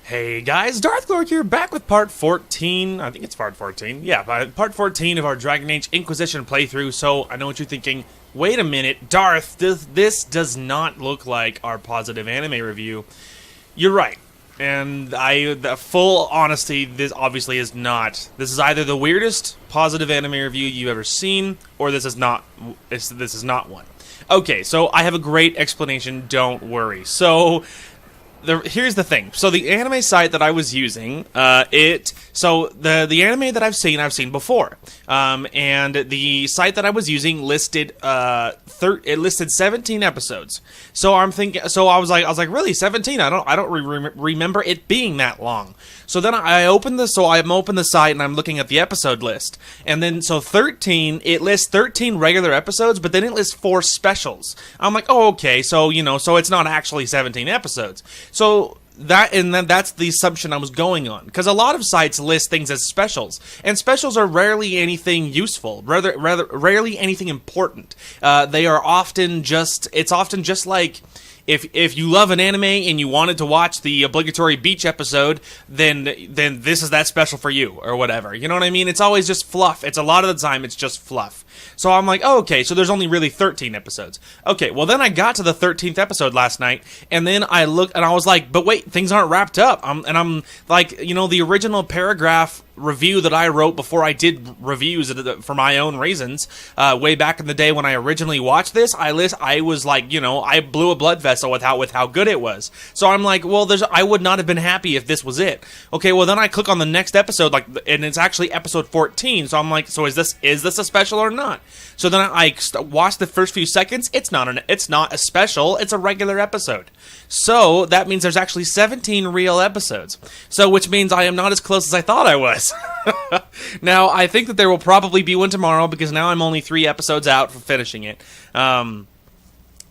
Hey guys, Darth Glork here, back with part 14, I think it's part 14, yeah, part 14 of our Dragon Age Inquisition playthrough. So, I know what you're thinking, wait a minute, Darth, this does not look like our positive anime review. You're right, and the full honesty, this obviously is not. This is either the weirdest positive anime review you've ever seen, or this is not one. Okay, so I have a great explanation, don't worry. So, here's the thing. So the anime site that I was using, the anime that I've seen before, and the site that I was using listed it listed 17 episodes. So I'm thinking, so I was like, really 17? I don't remember it being that long. So then I'm open the site and I'm looking at the episode list, and then so 13, it lists 13 regular episodes, but then it lists 4 specials. I'm like, oh, okay, so so it's not actually 17 episodes. So that's the assumption I was going on, because a lot of sites list things as specials, and specials are rarely anything useful, rarely anything important. They are often just like, if you love an anime and you wanted to watch the obligatory beach episode, then this is that special for you, or whatever. You know what I mean? It's always just fluff. It's a lot of the time it's just fluff. So I'm like, oh, okay, so there's only really 13 episodes. Okay, well then I got to the 13th episode last night, and then I looked and I was like, but wait, things aren't wrapped up. I'm like, the original paragraph review that I wrote before I did reviews for my own reasons, way back in the day when I originally watched this, I was like, I blew a blood vessel with how good it was. So I'm like, well, I would not have been happy if this was it. Okay, well then I click on the next episode, and it's actually episode 14. So I'm like, so is this a special or not? So then I watched the first few seconds. It's not a special. It's a regular episode. So that means there's actually 17 real episodes. So which means I am not as close as I thought I was. Now I think that there will probably be one tomorrow, because now I'm only 3 episodes out from finishing it.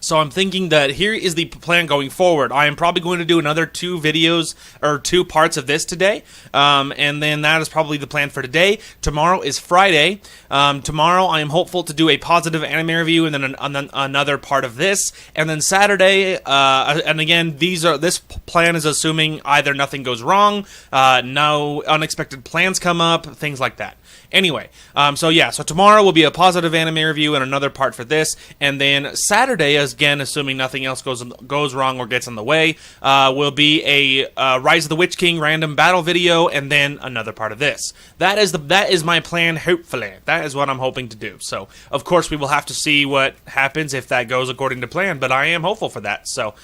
So I'm thinking that here is the plan going forward. I am probably going to do another 2 videos, or 2 parts of this today, and then that is probably the plan for today. Tomorrow is Friday. Tomorrow I am hopeful to do a positive anime review, and then another part of this, and then Saturday, and again, this plan is assuming either nothing goes wrong, no unexpected plans come up, things like that. Anyway, so tomorrow will be a positive anime review and another part for this, and then Saturday, again, assuming nothing else goes wrong or gets in the way, will be a Rise of the Witch King random battle video, and then another part of this. That is my plan, hopefully. That is what I'm hoping to do. So, of course, we will have to see what happens if that goes according to plan, but I am hopeful for that. So,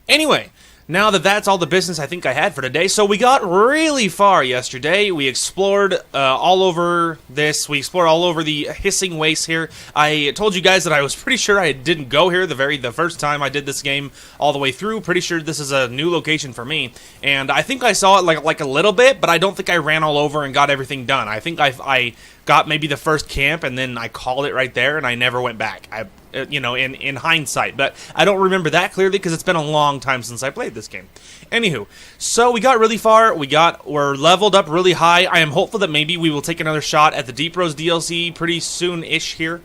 anyway, now that that's all the business I think I had for today, so we got really far yesterday. We explored all over this. We explored all over the hissing waste here. I told you guys that I was pretty sure I didn't go here the first time I did this game all the way through. Pretty sure this is a new location for me, and I think I saw it like a little bit, but I don't think I ran all over and got everything done. I think I got maybe the first camp, and then I called it right there, and I never went back. In hindsight, but I don't remember that clearly because it's been a long time since I played this game. Anywho, so we got really far, we're leveled up really high. I am hopeful that maybe we will take another shot at the Deep Rose DLC pretty soon-ish here.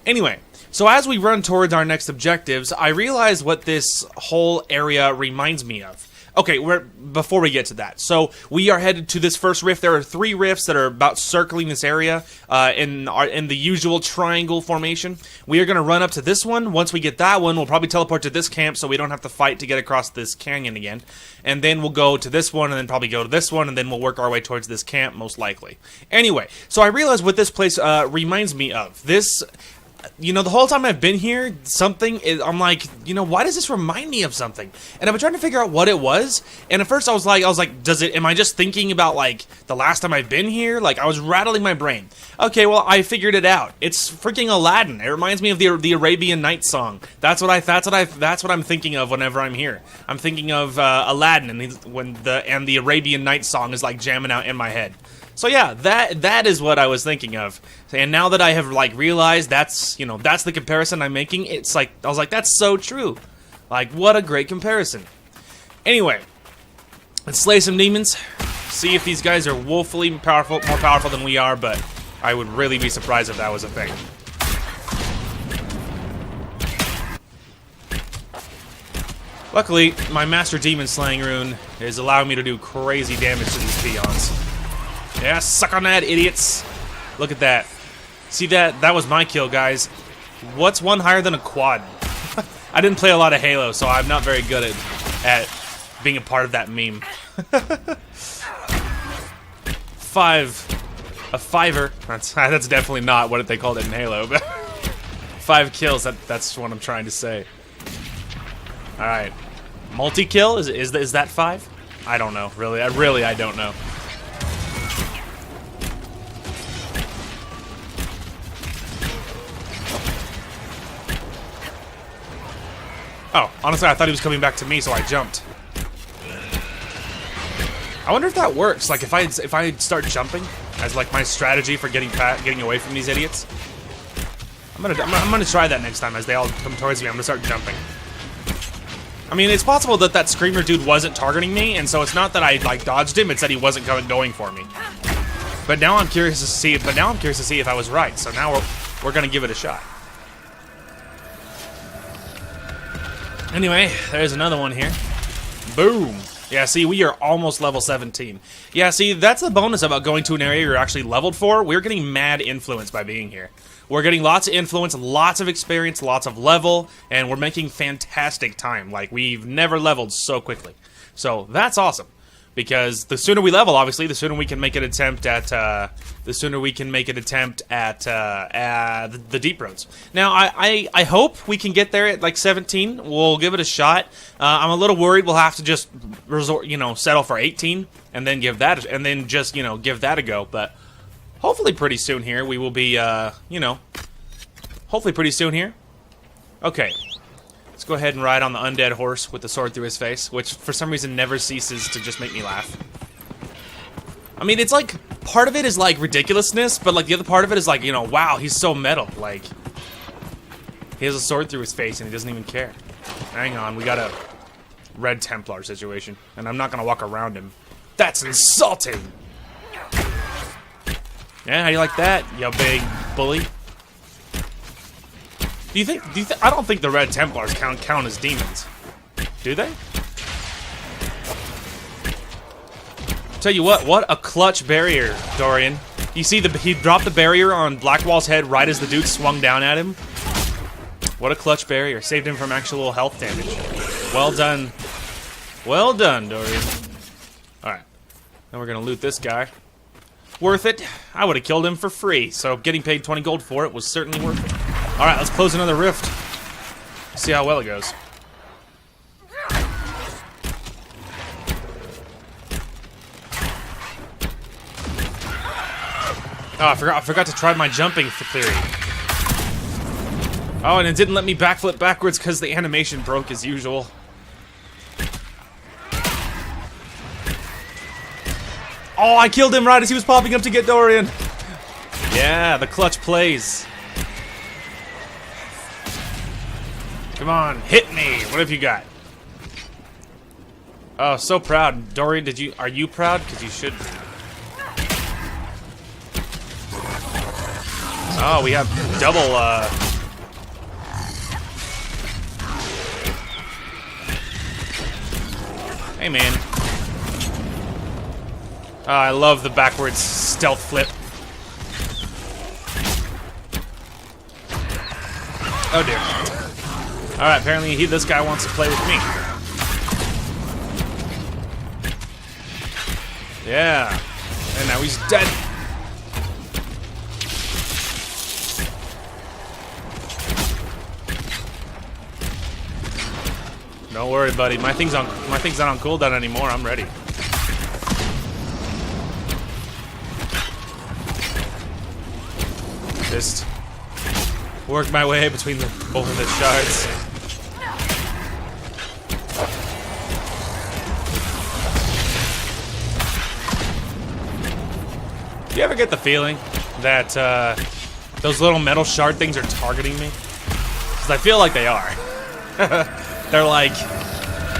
Anyway, so as we run towards our next objectives, I realize what this whole area reminds me of. Okay, before we get to that, so we are headed to this first rift. There are 3 rifts that are about circling this area in the usual triangle formation. We are going to run up to this one. Once we get that one, we'll probably teleport to this camp so we don't have to fight to get across this canyon again. And then we'll go to this one, and then probably go to this one, and then we'll work our way towards this camp, most likely. Anyway, so I realize what this place reminds me of. This... the whole time I've been here, I'm like, why does this remind me of something? And I've been trying to figure out what it was, and at first I was like, am I just thinking about, the last time I've been here? I was rattling my brain. Okay, well, I figured it out. It's freaking Aladdin. It reminds me of the Arabian Nights song. That's what I'm thinking of whenever I'm here. I'm thinking of Aladdin, and the Arabian Nights song is, jamming out in my head. So yeah, that is what I was thinking of. And now that I have realized that's the comparison I'm making, it's I was like, that's so true. What a great comparison. Anyway, let's slay some demons. See if these guys are woefully more powerful than we are, but I would really be surprised if that was a thing. Luckily, my Master Demon Slaying rune is allowing me to do crazy damage to these peons. Yeah, suck on that, idiots. Look at that. See that? That was my kill, guys. What's one higher than a quad? I didn't play a lot of Halo, so I'm not very good at being a part of that meme. A fiver. That's definitely not what they called it in Halo, but 5 kills. That's what I'm trying to say. All right, multi-kill is that 5? I don't know. Really, I don't know. Oh, honestly, I thought he was coming back to me, so I jumped. I wonder if that works. Like, if I start jumping as like my strategy for getting away from these idiots. I'm gonna try that next time as they all come towards me. I'm gonna start jumping. I mean, it's possible that that screamer dude wasn't targeting me, and so it's not that I like dodged him. It's that he wasn't going for me. But now I'm curious to see. If I was right. So now we're gonna give it a shot. Anyway, there's another one here. Boom. Yeah, see, we are almost level 17. Yeah, see, that's the bonus about going to an area you're actually leveled for. We're getting mad influence by being here. We're getting lots of influence, lots of experience, lots of level, and we're making fantastic time. Like, we've never leveled so quickly. So, that's awesome. Because the sooner we level, obviously, the sooner we can make an attempt at, the deep roads. Now, I hope we can get there at, like, 17. We'll give it a shot. I'm a little worried we'll have to just settle for 18, and then give that, give that a go. But hopefully pretty soon here, we will be, hopefully pretty soon here. Okay. Let's go ahead and ride on the undead horse with the sword through his face, which for some reason never ceases to just make me laugh. I mean, it's like, part of it is like ridiculousness, but like the other part of it is like, wow, he's so metal. Like, he has a sword through his face and he doesn't even care. Hang on, we got a Red Templar situation, and I'm not gonna walk around him. That's insulting! Yeah, how do you like that, you big bully? Do you think? I don't think the Red Templars count as demons. Do they? Tell you what a clutch barrier, Dorian. You see, he dropped the barrier on Blackwall's head right as the dude swung down at him. What a clutch barrier. Saved him from actual health damage. Well done. Well done, Dorian. Alright. Now we're gonna loot this guy. Worth it. I would have killed him for free, so getting paid 20 gold for it was certainly worth it. Alright, let's close another rift. See how well it goes. Oh, I forgot to try my jumping theory. Oh, and it didn't let me backflip backwards because the animation broke as usual. Oh, I killed him right as he was popping up to get Dorian. Yeah, the clutch plays. Come on, hit me. What have you got? Oh, so proud. Dorian, are you proud? Because you should be. Oh, we have double, Hey, man. Oh, I love the backwards stealth flip. Oh, dear. Alright, apparently this guy wants to play with me. Yeah. And now he's dead. Don't worry, buddy. My thing's not on cooldown anymore. I'm ready. Just work my way between both of the shards. Do you ever get the feeling that those little metal shard things are targeting me? Because I feel like they are. They're like,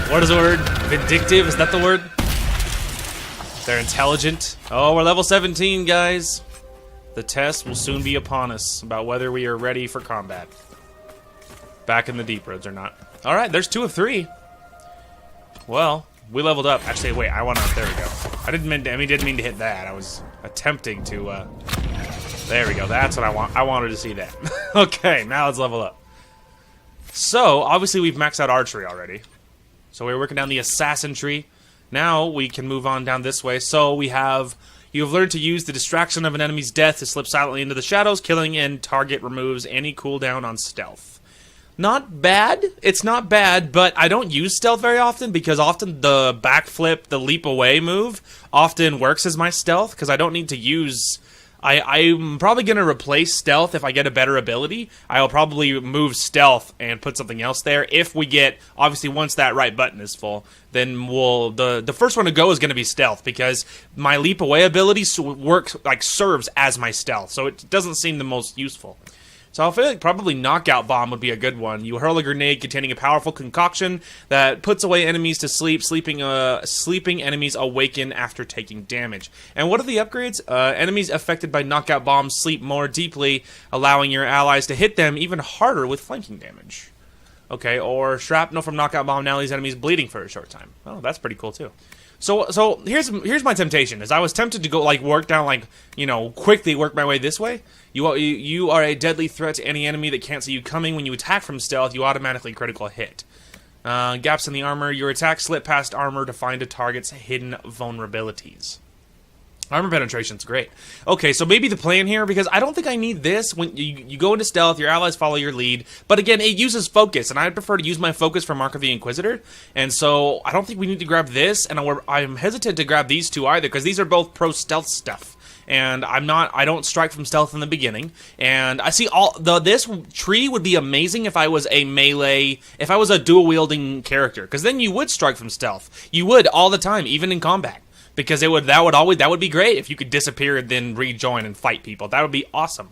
what is the word? Vindictive? Is that the word? They're intelligent. Oh, we're level 17, guys. The test will soon be upon us about whether we are ready for combat. Back in the deep roads or not. Alright, there's 2 of 3. well, we leveled up. Actually, wait, I want to, there we go. I didn't mean to hit that. I was attempting to, there we go. That's what I want. I wanted to see that. Okay, now let's level up. So, obviously we've maxed out archery already. So we're working down the assassin tree. Now we can move on down this way. So we have, you have learned to use the distraction of an enemy's death to slip silently into the shadows. Killing and target removes any cooldown on stealth. Not bad. It's not bad, but I don't use stealth very often because often the backflip, the leap away move often works as my stealth because I don't need to use... I'm probably going to replace stealth if I get a better ability. I'll probably move stealth and put something else there. If we get, obviously once that right button is full, then we'll, the first one to go is going to be stealth because my leap away ability works, like serves as my stealth. So it doesn't seem the most useful. So I feel like probably Knockout Bomb would be a good one. You hurl a grenade containing a powerful concoction that puts away enemies to sleep. Sleeping enemies awaken after taking damage. And what are the upgrades? Enemies affected by Knockout Bomb sleep more deeply, allowing your allies to hit them even harder with flanking damage. Okay, or Shrapnel from Knockout Bomb now leaves enemies bleeding for a short time. Oh, that's pretty cool too. So here's my temptation. Is I was tempted to go work down quickly work my way this way. You are a deadly threat to any enemy that can't see you coming. When you attack from stealth, you automatically critical hit. Gaps in the armor. Your attacks slip past armor to find a target's hidden vulnerabilities. Armor penetration's great. Okay, so maybe the plan here, because I don't think I need this. When you go into stealth, your allies follow your lead. But again, it uses focus, and I'd prefer to use my focus for Mark of the Inquisitor. And so I don't think we need to grab this, and I'm hesitant to grab these two either, because these are both pro stealth stuff. And I don't strike from stealth in the beginning. And I see this tree would be amazing if I was a melee, if I was a dual wielding character, because then you would strike from stealth. You would all the time, even in combat. Because that would be great if you could disappear and then rejoin and fight people. That would be awesome.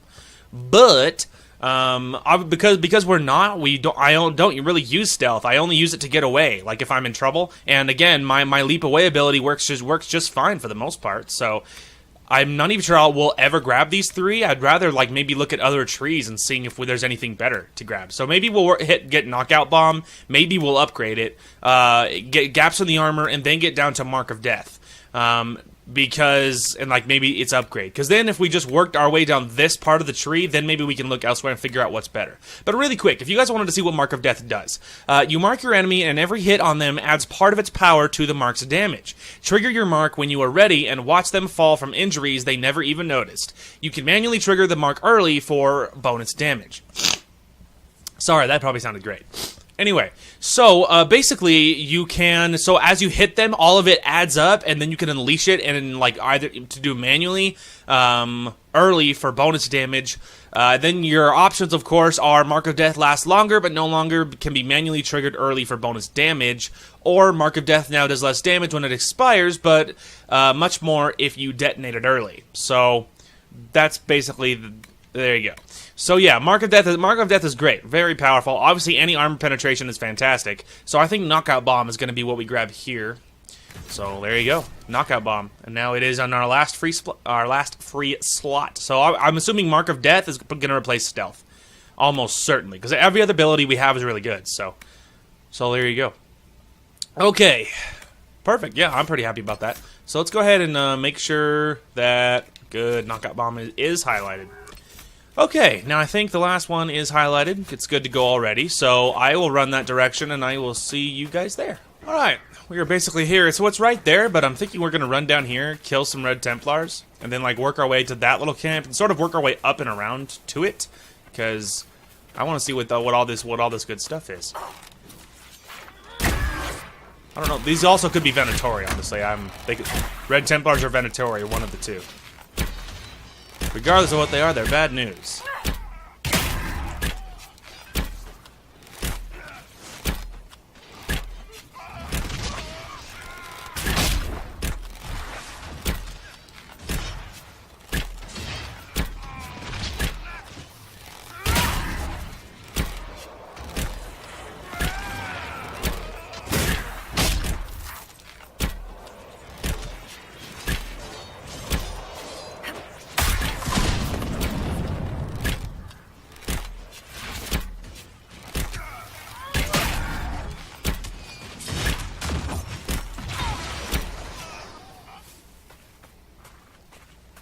But because we're not, I don't really use stealth. I only use it to get away, like if I'm in trouble. And again, my leap away ability works just fine for the most part. So I'm not even sure we'll ever grab these three. I'd rather maybe look at other trees and seeing if there's anything better to grab. So maybe we'll get Knockout Bomb. Maybe we'll upgrade it. Get gaps in the armor and then get down to Mark of Death. Because maybe it's upgrade. Because then if we just worked our way down this part of the tree, then maybe we can look elsewhere and figure out what's better. But really quick, if you guys wanted to see what Mark of Death does, you mark your enemy and every hit on them adds part of its power to the mark's damage. Trigger your mark when you are ready and watch them fall from injuries they never even noticed. You can manually trigger the mark early for bonus damage. Sorry, that probably sounded great. Anyway, so basically you can, so as you hit them, all of it adds up, and then you can unleash it and either to do manually early for bonus damage. Then your options, of course, are Mark of Death lasts longer, but no longer can be manually triggered early for bonus damage, or Mark of Death now does less damage when it expires, but much more if you detonate it early. So that's basically there you go. So yeah, Mark of Death is great, very powerful. Obviously, any armor penetration is fantastic. So I think Knockout Bomb is going to be what we grab here. So there you go, Knockout Bomb, and now it is on our last free slot. So I'm assuming Mark of Death is going to replace Stealth, almost certainly, because every other ability we have is really good. So there you go. Okay, perfect. Yeah, I'm pretty happy about that. So let's go ahead and make sure that good Knockout Bomb is highlighted. Okay, now I think the last one is highlighted. It's good to go already, so I will run that direction, and I will see you guys there. Alright, we are basically here. So it's right there, but I'm thinking we're going to run down here, kill some Red Templars, and then work our way to that little camp, and sort of work our way up and around to it, because I want to see what all this good stuff is. I don't know. These also could be Venatori, honestly. Red Templars or Venatori, one of the two. Regardless of what they are, they're bad news.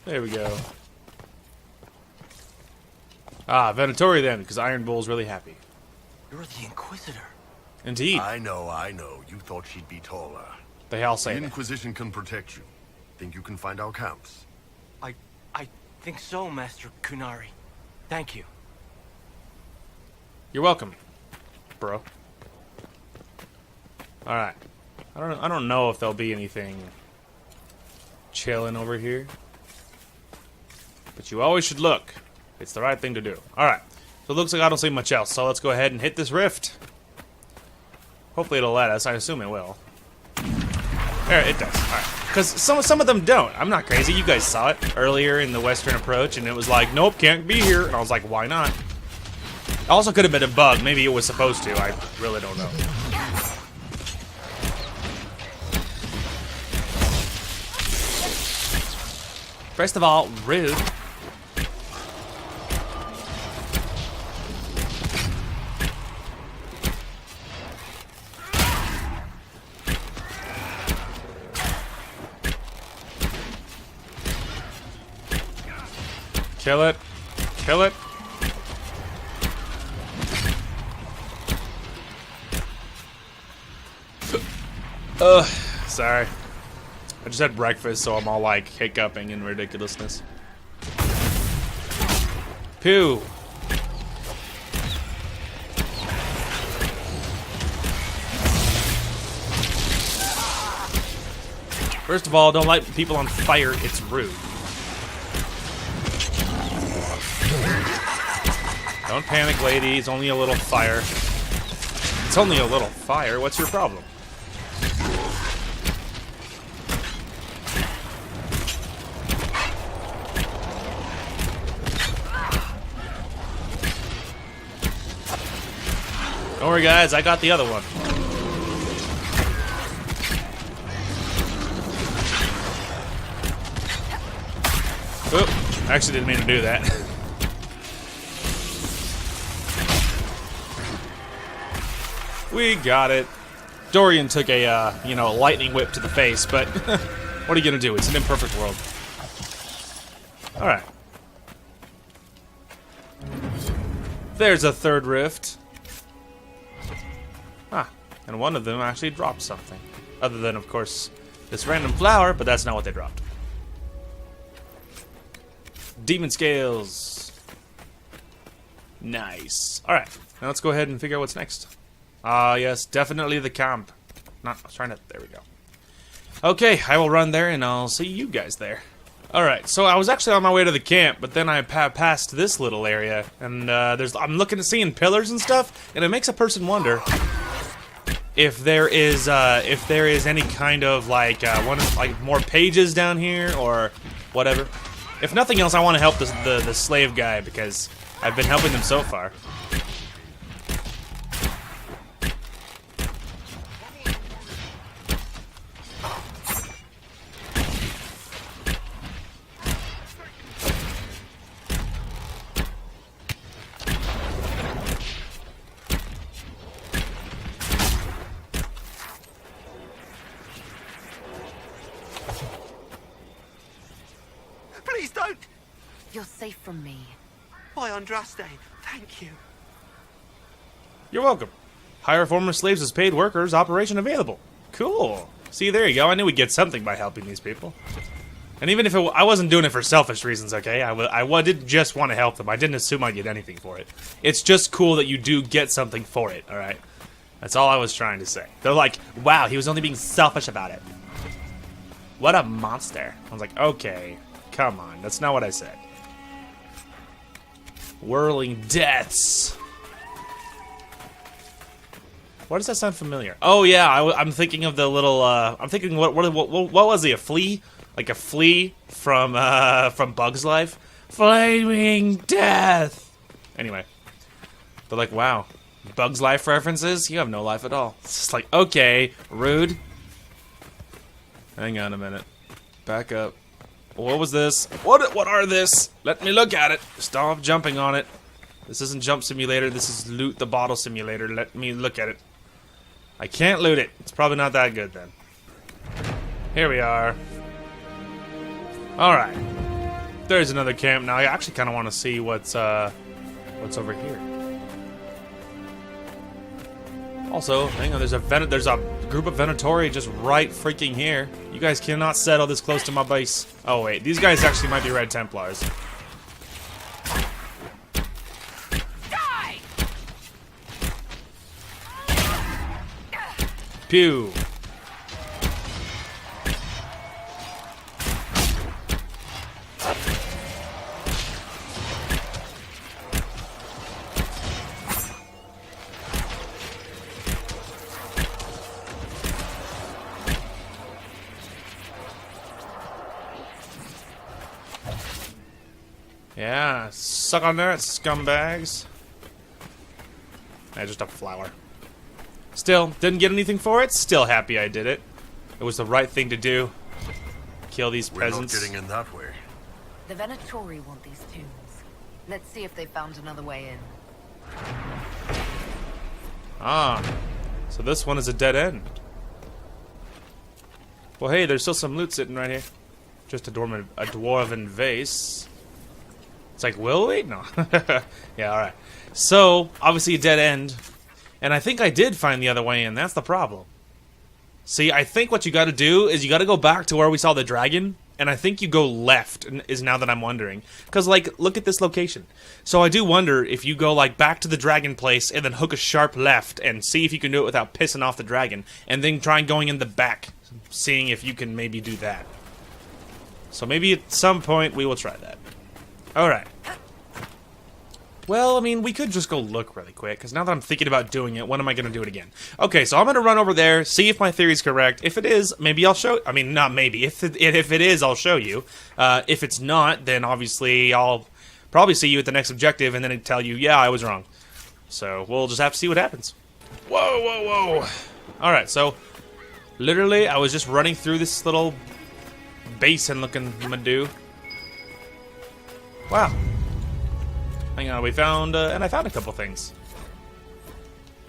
There we go. Ah, Venatori then, because Iron Bull's really happy. You're the Inquisitor. Indeed. I know. You thought she'd be taller. They all The say that. Inquisition can protect you. Think you can find our camps? I think so, Master Kunari. Thank you. You're welcome, bro. Alright. I don't know if there'll be anything chilling over here. But you always should look. It's the right thing to do. Alright. So it looks like I don't see much else. So let's go ahead and hit this rift. Hopefully it'll let us. I assume it will. There, it does. Alright. Because some of them don't. I'm not crazy. You guys saw it earlier in the Western approach, and it was like, nope, can't be here. And I was like, why not? Also could have been a bug. Maybe it was supposed to. I really don't know. First of all, rude. Kill it. Kill it. Sorry. I just had breakfast, so I'm all like hiccuping in ridiculousness. Pew. First of all, don't light people on fire. It's rude. Don't panic, lady. It's only a little fire. It's only a little fire. What's your problem? Don't worry, guys. I got the other one. Oop. I actually didn't mean to do that. We got it. Dorian took a, lightning whip to the face, but what are you gonna do? It's an imperfect world. Alright. There's a third rift. Ah, and one of them actually dropped something. Other than, of course, this random flower, but that's not what they dropped. Demon scales. Nice. Alright, now let's go ahead and figure out what's next. Yes, definitely the camp. I was trying to, there we go. Okay, I will run there and I'll see you guys there. Alright, so I was actually on my way to the camp, but then I passed this little area, and I'm looking at seeing pillars and stuff, and it makes a person wonder if there is any kind of like more pages down here or whatever. If nothing else, I want to help the slave guy because I've been helping them so far. Please don't! You're safe from me. Why, Andraste, thank you. You're welcome. Hire former slaves as paid workers. Operation available. Cool. See, there you go. I knew we'd get something by helping these people. And even if I wasn't doing it for selfish reasons, okay? I didn't just want to help them. I didn't assume I'd get anything for it. It's just cool that you do get something for it, alright? That's all I was trying to say. They're like, wow, he was only being selfish about it. What a monster. I was like, okay, come on. That's not what I said. Whirling deaths. Why does that sound familiar? Oh yeah, I'm thinking of the little. I'm thinking what was he? A flea? Like a flea from Bug's Life? Flaming death. Anyway, they're like, wow, Bug's Life references? You have no life at all. It's just like, okay, rude. Hang on a minute. Back up. What was this? What are this? Let me look at it. Stop jumping on it. This isn't Jump Simulator. This is Loot the Bottle Simulator. Let me look at it. I can't loot it. It's probably not that good then. Here we are. Alright. there's another camp. Now I actually kind of want to see what's over here. Also, hang on, there's a group of Venatori just right freaking here. You guys cannot settle this close to my base. Oh wait, these guys actually might be Red Templars. Die! Pew. Yeah, suck on that, scumbags. Just a flower. Still, didn't get anything for it. Still happy I did it. It was the right thing to do. Kill these peasants. We're not getting in that way. The Venatori want these tombs. Let's see if they found another way in. Ah, so this one is a dead end. Well, hey, there's still some loot sitting right here. Just a dwarven vase. It's like, will we? No. Yeah, alright. So, obviously a dead end. And I think I did find the other way in. That's the problem. See, I think what you gotta do is you gotta go back to where we saw the dragon. And I think you go left, is now that I'm wondering. Because, like, look at this location. So I do wonder if you go, like, back to the dragon place and then hook a sharp left and see if you can do it without pissing off the dragon. And then try going in the back, seeing if you can maybe do that. So maybe at some point we will try that. Alright. Well, I mean, we could just go look really quick, because now that I'm thinking about doing it, when am I going to do it again? Okay, so I'm going to run over there, see if my theory's correct. If it is, maybe I'll show... I mean, not maybe. If it is, I'll show you. If it's not, then obviously I'll probably see you at the next objective, and then I'd tell you, yeah, I was wrong. So, we'll just have to see what happens. Whoa, whoa, whoa. Alright, so, literally, I was just running through this little basin-looking Madoo. Wow. Hang on, we found, and I found a couple things.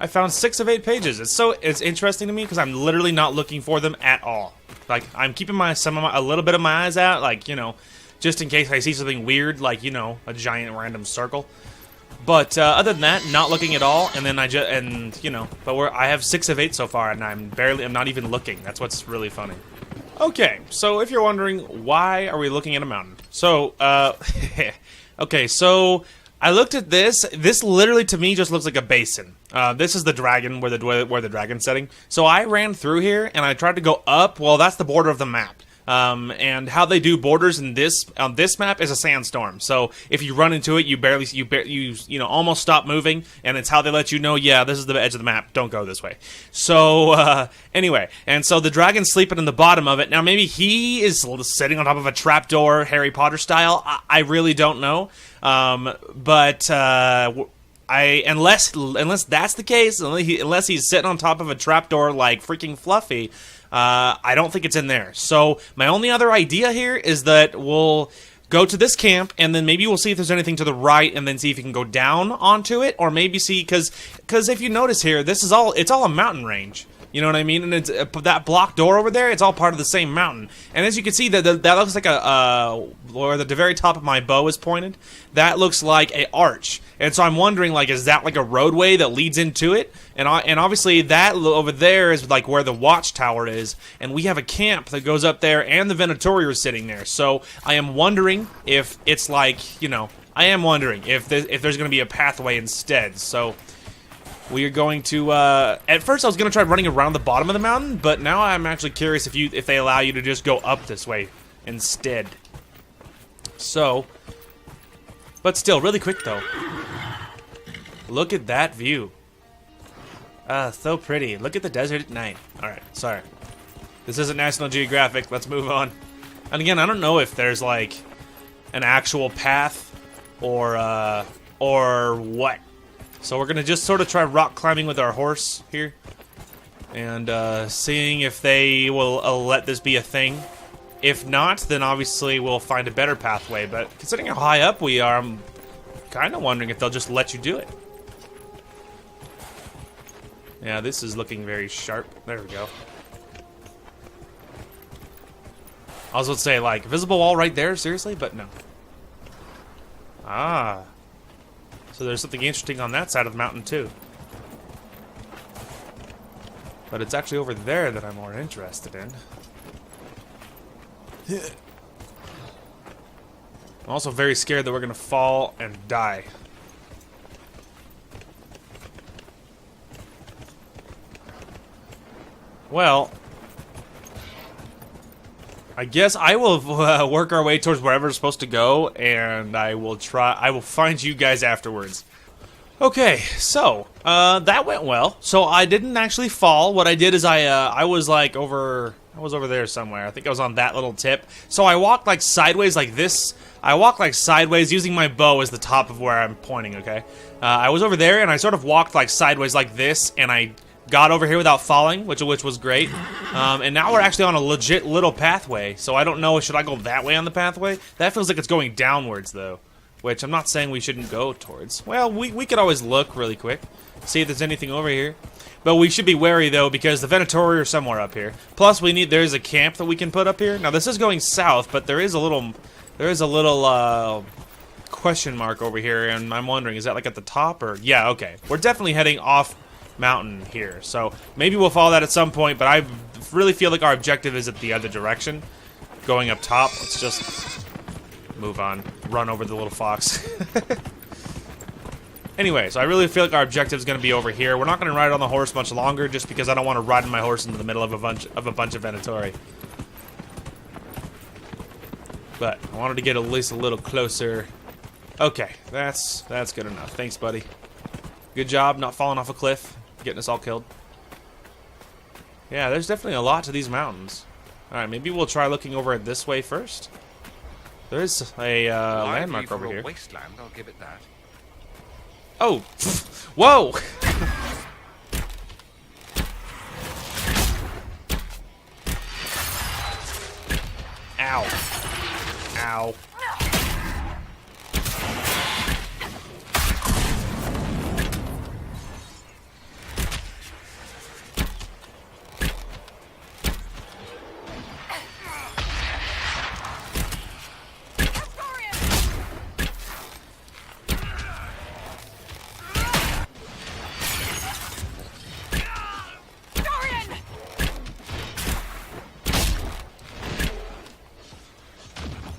I found 6 of 8 pages. It's interesting to me because I'm literally not looking for them at all. Like, I'm keeping a little bit of my eyes out, like, you know, just in case I see something weird, like, you know, a giant random circle. But other than that, not looking at all. And then I have 6 of 8 so far, and I'm not even looking. That's what's really funny. Okay, so if you're wondering, why are we looking at a mountain? So, okay, so I looked at this. This literally, to me, just looks like a basin. This is the dragon, where the dragon's setting. So I ran through here, and I tried to go up. Well, that's the border of the map. And how they do borders in on this map is a sandstorm. So if you run into it, you almost stop moving, and it's how they let you know, yeah, this is the edge of the map. Don't go this way. So anyway, and so the dragon's sleeping in the bottom of it. Now maybe he is sitting on top of a trapdoor, Harry Potter style. I really don't know. But unless that's the case, unless he's sitting on top of a trapdoor like freaking Fluffy. I don't think it's in there. So my only other idea here is that we'll go to this camp, and then maybe we'll see if there's anything to the right, and then see if you can go down onto it, or maybe see, because if you notice here, it's all a mountain range. You know what I mean? And it's that block door over there, it's all part of the same mountain. And as you can see, that looks like where the very top of my bow is pointed, that looks like a arch. And so I'm wondering, like, is that like a roadway that leads into it? And obviously that over there is like where the watchtower is, and we have a camp that goes up there, and the Venatori are sitting there. So I am wondering if it's like, you know, I am wondering if there's going to be a pathway instead. So we are going to, at first I was going to try running around the bottom of the mountain, but now I'm actually curious if they allow you to just go up this way instead. So, but still, really quick though. Look at that view. So pretty. Look at the desert at night. Alright, sorry. This isn't National Geographic. Let's move on. And again, I don't know if there's like an actual path or what. So we're gonna just sort of try rock climbing with our horse here, and seeing if they will let this be a thing. If not, then obviously we'll find a better pathway. But considering how high up we are, I'm kind of wondering if they'll just let you do it. Yeah, this is looking very sharp. There we go. I was about to say, like, visible wall right there, seriously? But no. Ah. So there's something interesting on that side of the mountain, too. But it's actually over there that I'm more interested in. I'm also very scared that we're gonna fall and die. Well, I guess I will work our way towards wherever we're supposed to go, and I will find you guys afterwards. Okay, so that went well. So I didn't actually fall. What I did is I was over there somewhere. I think I was on that little tip. So I walked like sideways like this. I walked like sideways using my bow as the top of where I'm pointing, okay? I was over there and I sort of walked like sideways like this, and I got over here without falling, which was great. And now we're actually on a legit little pathway. So I don't know, should I go that way on the pathway? That feels like it's going downwards though, which I'm not saying we shouldn't go towards. Well, we could always look really quick, see if there's anything over here. But we should be wary though, because the Venatori are somewhere up here. Plus, there's a camp that we can put up here. Now this is going south, but there is a little question mark over here, and I'm wondering, is that like at the top or? Yeah, okay. We're definitely heading off mountain here, so maybe we'll follow that at some point. But I really feel like our objective is at the other direction, going up top. Let's just move on, run over the little fox. Anyway, so I really feel like our objective is going to be over here. We're not going to ride on the horse much longer, just because I don't want to ride my horse into the middle of a bunch of Venatori. But I wanted to get at least a little closer. Okay, that's good enough. Thanks, buddy. Good job not falling off a cliff, getting us all killed. Yeah, there's definitely a lot to these mountains. All right, maybe we'll try looking over it this way first. There is a landmark over here. Wasteland, I'll give it that. Oh, whoa! Ow. Ow.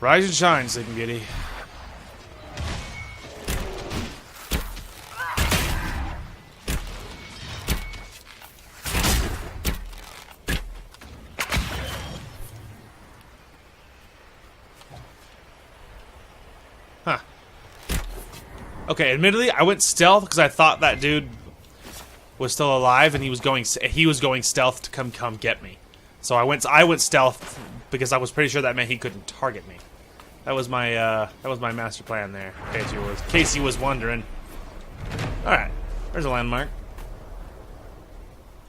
Rise and shine, Sleeping Beauty. Huh. Okay, admittedly, I went stealth because I thought that dude was still alive and he was going stealth to come get me. So I went stealth because I was pretty sure that meant he couldn't target me. That was my master plan there, in case you was wondering. All right, there's a landmark.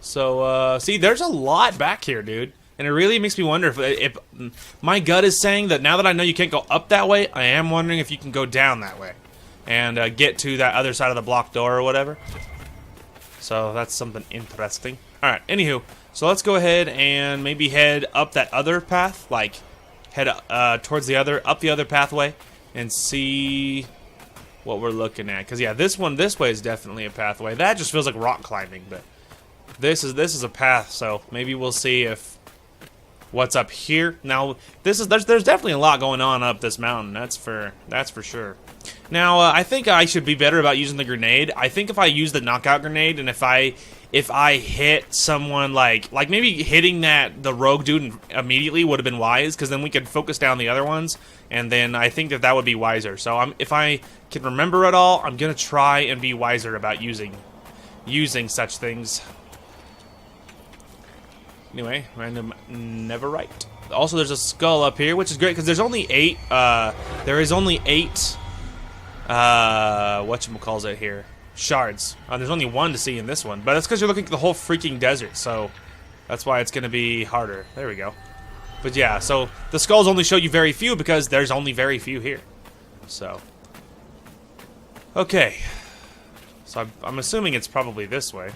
So see, there's a lot back here, dude, and it really makes me wonder if my gut is saying that now that I know you can't go up that way, I am wondering if you can go down that way and get to that other side of the blocked door or whatever. So that's something interesting. All right, anywho, so let's go ahead and maybe head up that other path, like head towards the other pathway, and see what we're looking at. Because yeah, this way is definitely a pathway. That just feels like rock climbing, but this is a path. So maybe we'll see if what's up here. Now there's definitely a lot going on up this mountain. That's for sure. Now I think I should be better about using the grenade. I think if I use the knockout grenade, and if I hit someone like maybe hitting the rogue dude immediately would have been wise, because then we could focus down the other ones, and then I think that would be wiser. So if I can remember it all, I'm gonna try and be wiser about using such things. Anyway, random never right. Also, there's a skull up here, which is great because there's only 8. There is only 8. Whatchamacallit here? Shards. There's only 1 to see in this one, but that's because you're looking at the whole freaking desert, so that's why it's going to be harder. There we go. But yeah, so the skulls only show you very few because there's only very few here. So, okay. So I'm assuming it's probably this way.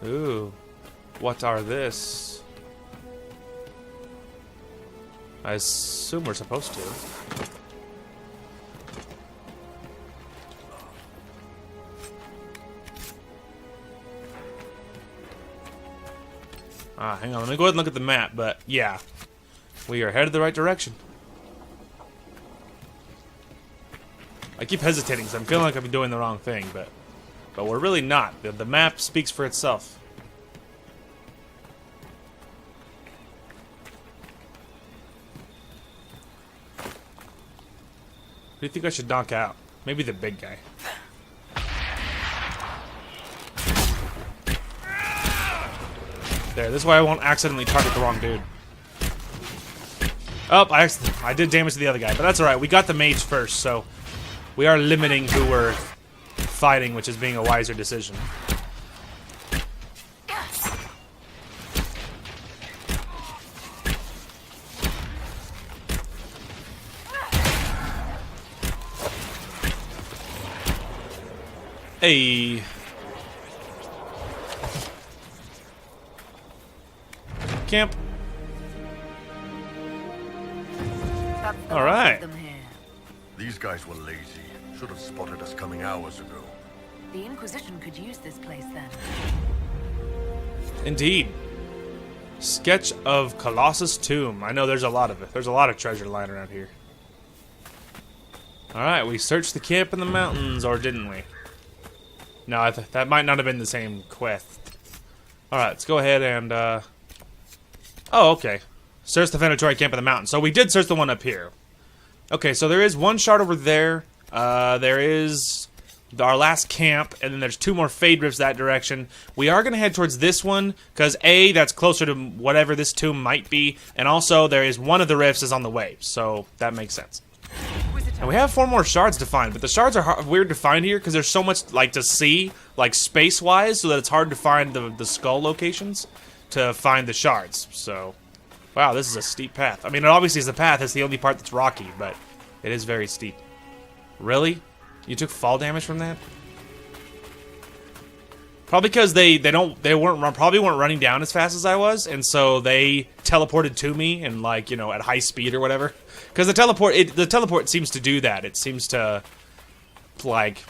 Ooh, what are this? I assume we're supposed to. Hang on, let me go ahead and look at the map, but yeah. We are headed the right direction. I keep hesitating because I'm feeling like I'm doing the wrong thing, but we're really not. The map speaks for itself. Who do you think I should knock out? Maybe the big guy. There, this way I won't accidentally target the wrong dude. Oh, I did damage to the other guy, but that's alright. We got the mage first, so we are limiting who we're fighting, which is being a wiser decision. Hey. Camp. All right. These guys were lazy. Should have spotted us coming hours ago. The Inquisition could use this place then. Indeed. Sketch of Colossus Tomb. I know there's a lot of it. There's a lot of treasure lying around here. Alright, we searched the camp in the mountains, or didn't we? No, that might not have been the same quest. Alright, let's go ahead and, oh, okay. Search the Venatori camp in the mountains. So we did search the one up here. Okay, so there is one shard over there. There is our last camp, and then there's 2 more Fade Rifts that direction. We are going to head towards this one, because A, that's closer to whatever this tomb might be, and also there is one of the rifts is on the way, so that makes sense. And we have 4 more shards to find, but the shards are weird to find here, because there's so much, like, to see, like, space-wise, so that it's hard to find the skull locations to find the shards, so... Wow, this is a steep path. I mean, it obviously is a path, it's the only part that's rocky, but it is very steep. Really? You took fall damage from that? Probably because they probably weren't running down as fast as I was, and so they teleported to me and, like, you know, at high speed or whatever. Because the teleport seems to do that. It seems to, like,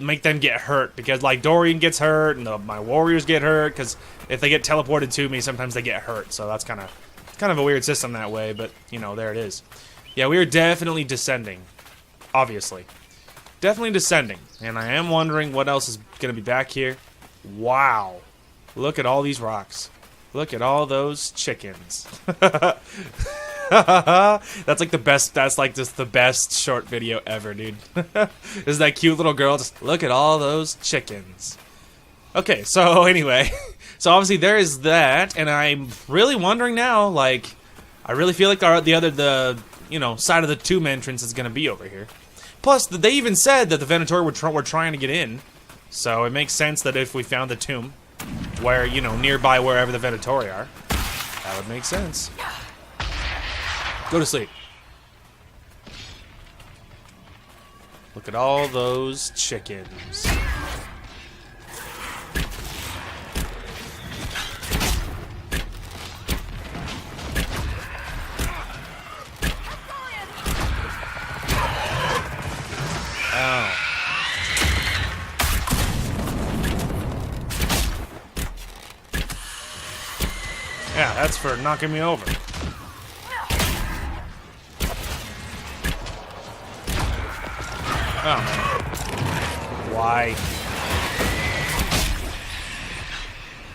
make them get hurt, because, like, Dorian gets hurt and my warriors get hurt, because if they get teleported to me, sometimes they get hurt. So that's kind of a weird system that way, but, you know, there it is. Yeah, we are definitely descending. Obviously. Definitely descending. And I am wondering what else is going to be back here. Wow. Look at all these rocks. Look at all those chickens. That's like the best, that's like just the best short video ever, dude. Is that cute little girl just, look at all those chickens. Okay, so anyway. So obviously there is that, and I'm really wondering now, like, I really feel like the you know, side of the tomb entrance is going to be over here. Plus, they even said that the Venatori were trying to get in, so it makes sense that if we found the tomb, where, you know, nearby wherever the Venatori are, that would make sense. Go to sleep. Look at all those chickens. Oh. Yeah, that's for knocking me over. Oh, man. Why?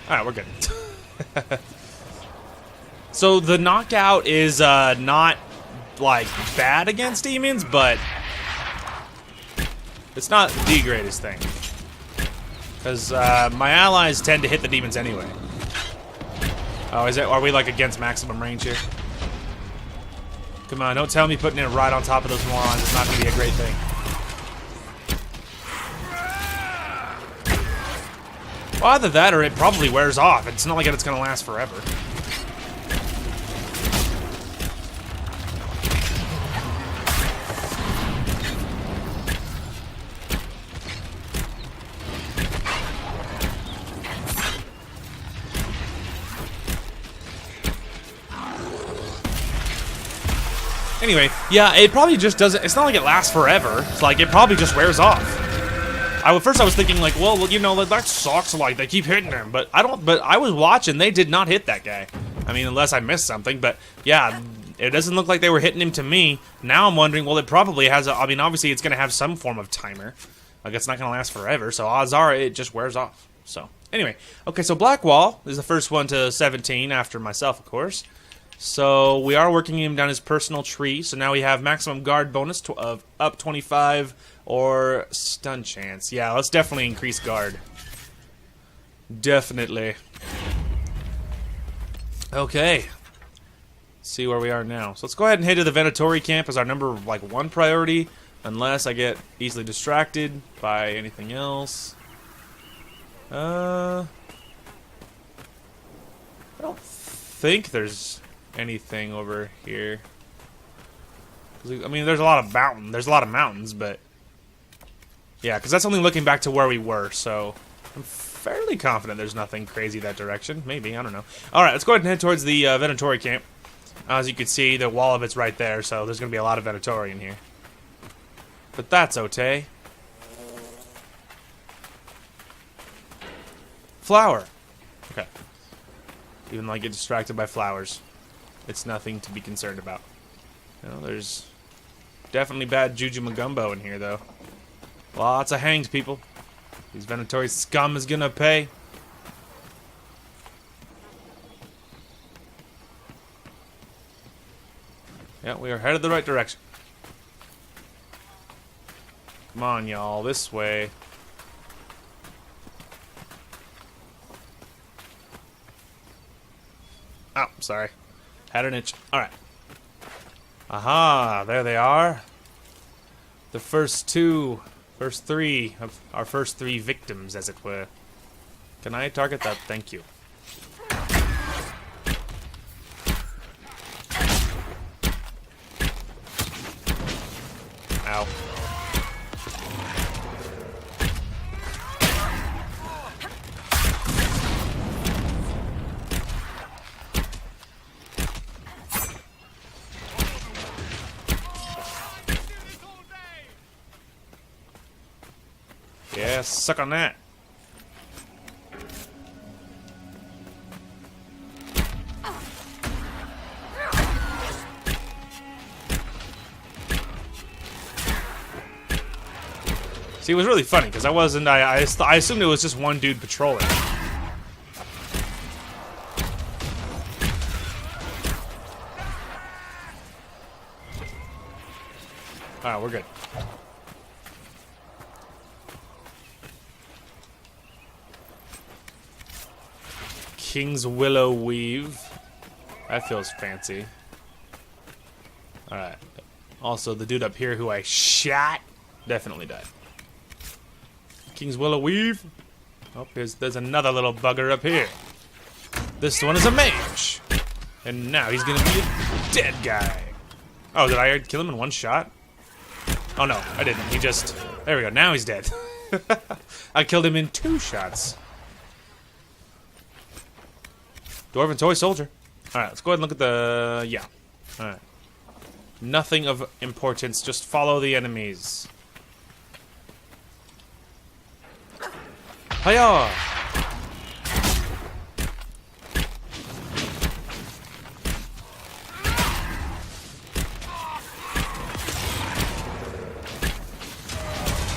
Alright, we're good. So the knockout is not, like, bad against demons, but it's not the greatest thing. Because my allies tend to hit the demons anyway. Oh, are we, like, against maximum range here? Come on, don't tell me putting it right on top of those morons is not going to be a great thing. Well, either that or it probably wears off. It's not like it's going to last forever. Anyway, yeah, it probably just doesn't. It's not like it lasts forever. It's like it probably just wears off. First I was thinking like, well, you know, that sucks. Like they keep hitting him, but I don't. But I was watching; they did not hit that guy. I mean, unless I missed something. But yeah, it doesn't look like they were hitting him to me. Now I'm wondering, well, it probably has. I mean, obviously it's going to have some form of timer. Like it's not going to last forever. So odds are it just wears off. So anyway, okay. So Blackwall is the first one to 17 after myself, of course. So we are working him down his personal tree. So now we have maximum guard bonus of up 25 or stun chance. Yeah, let's definitely increase guard. Definitely. Okay. Let's see where we are now. So let's go ahead and head to the Venatori camp as our number like 1 priority, unless I get easily distracted by anything else. I don't think there's anything over here. I mean, there's a lot of mountains, but yeah, because that's only looking back to where we were. So I'm fairly confident there's nothing crazy that direction. Maybe, I don't know. All right, let's go ahead and head towards the Venatori camp. As you can see, the wall of it's right there, so there's gonna be a lot of Venatori in here. But that's okay. Flower. Okay. Even though I get distracted by flowers, it's nothing to be concerned about. You know, there's definitely bad Juju Magumbo in here, though. Lots of hanged people. These Venatori scum is gonna pay. Yeah, we are headed the right direction. Come on, y'all, this way. Oh, sorry. Had an itch. Alright. Aha, there they are. The first three of our first 3 victims, as it were. Can I target that? Thank you. Ow. Yeah, suck on that. See, it was really funny because I assumed it was just one dude patrolling. Alright, we're good. King's Willow Weave. That feels fancy. Alright. Also, the dude up here who I shot definitely died. King's Willow Weave. Oh, there's another little bugger up here. This one is a mage. And now he's gonna be a dead guy. Oh, did I kill him in 1 shot? Oh no, I didn't. He just... There we go, now he's dead. I killed him in 2 shots. Dwarven toy soldier. Alright, let's go ahead and look at the... Yeah. Alright. Nothing of importance, just follow the enemies. Hiya!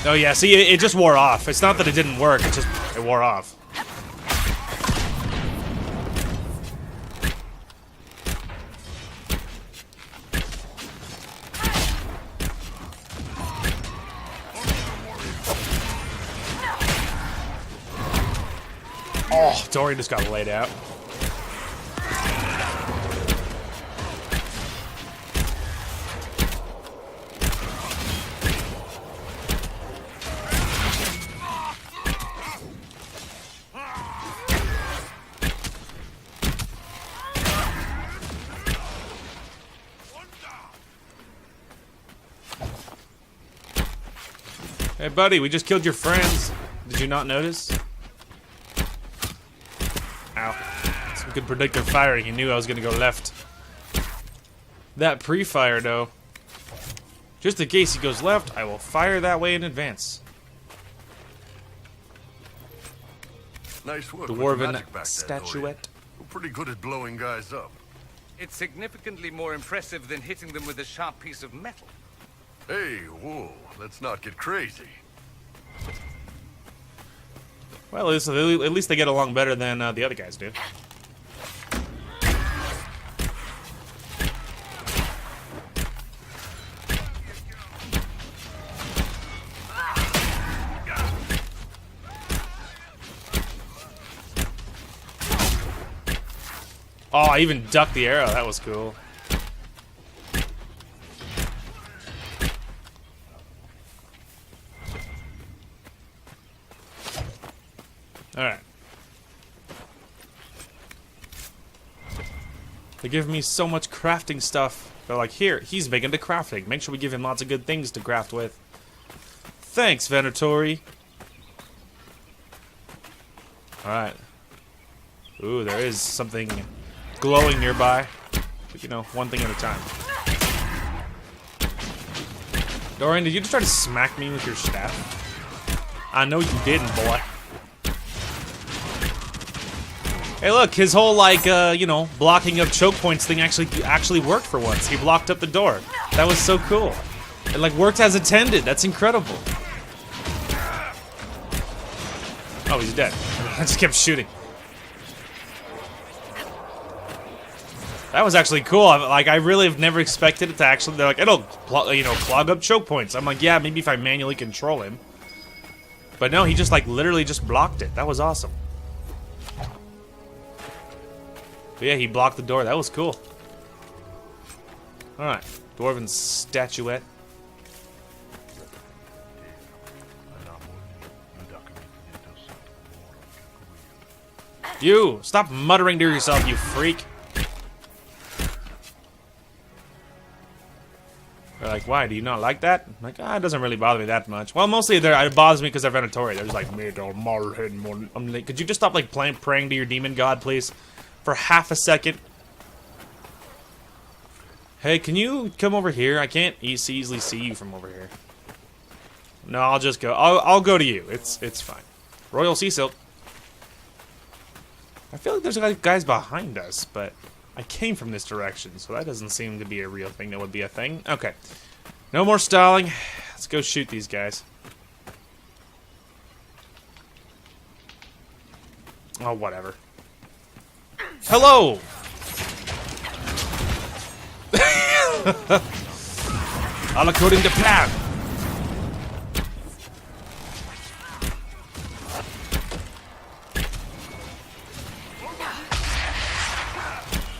Oh yeah, see, it just wore off. It's not that it didn't work, it wore off. Oh, Dorian just got laid out. Hey buddy, we just killed your friends. Did you not notice? Ow. Some good predictive firing. He knew I was gonna go left. that pre-fire, though. Just in case he goes left, I will fire that way in advance. Nice work with the Dwarven magic back there, statuette. Dorian. We're pretty good at blowing guys up. It's significantly more impressive than hitting them with a sharp piece of metal. Hey, whoa, let's not get crazy. Well, at least they get along better than the other guys do. Oh, I even ducked the arrow. That was cool. Alright. They give me so much crafting stuff. They're like, here, he's big into crafting. Make sure we give him lots of good things to craft with. Thanks, Venatori. Alright. Ooh, there is something glowing nearby. But, you know, one thing at a time. Dorian, did you just try to smack me with your staff? I know you didn't, boy. Hey, look, his whole, like, you know, blocking of choke points thing actually worked for once. He blocked up the door. That was so cool. It, like, worked as intended. That's incredible. Oh, he's dead. I just kept shooting. That was actually cool. Like, I really have never expected it to actually... They're like, it'll, you know, clog up choke points. I'm like, yeah, maybe if I manually control him. But no, he just, like, literally just blocked it. That was awesome. But yeah, he blocked the door. That was cool. Alright. Dwarven statuette. You! Stop muttering to yourself, you freak! They're like, why? Do you not like that? I'm like, it doesn't really bother me that much. Well, mostly it bothers me because they're Venatori. They're just like, I'm like, could you just stop like praying to your demon god, please? For half a second. Hey, can you come over here? I can't easily see you from over here. No, I'll just go. I'll go to you. It's fine. Royal Sea Silk. I feel like there's like guys behind us, but I came from this direction, so that doesn't seem to be a real thing that would be a thing. Okay. No more stalling. Let's go shoot these guys. Oh, whatever. Hello! All according to plan.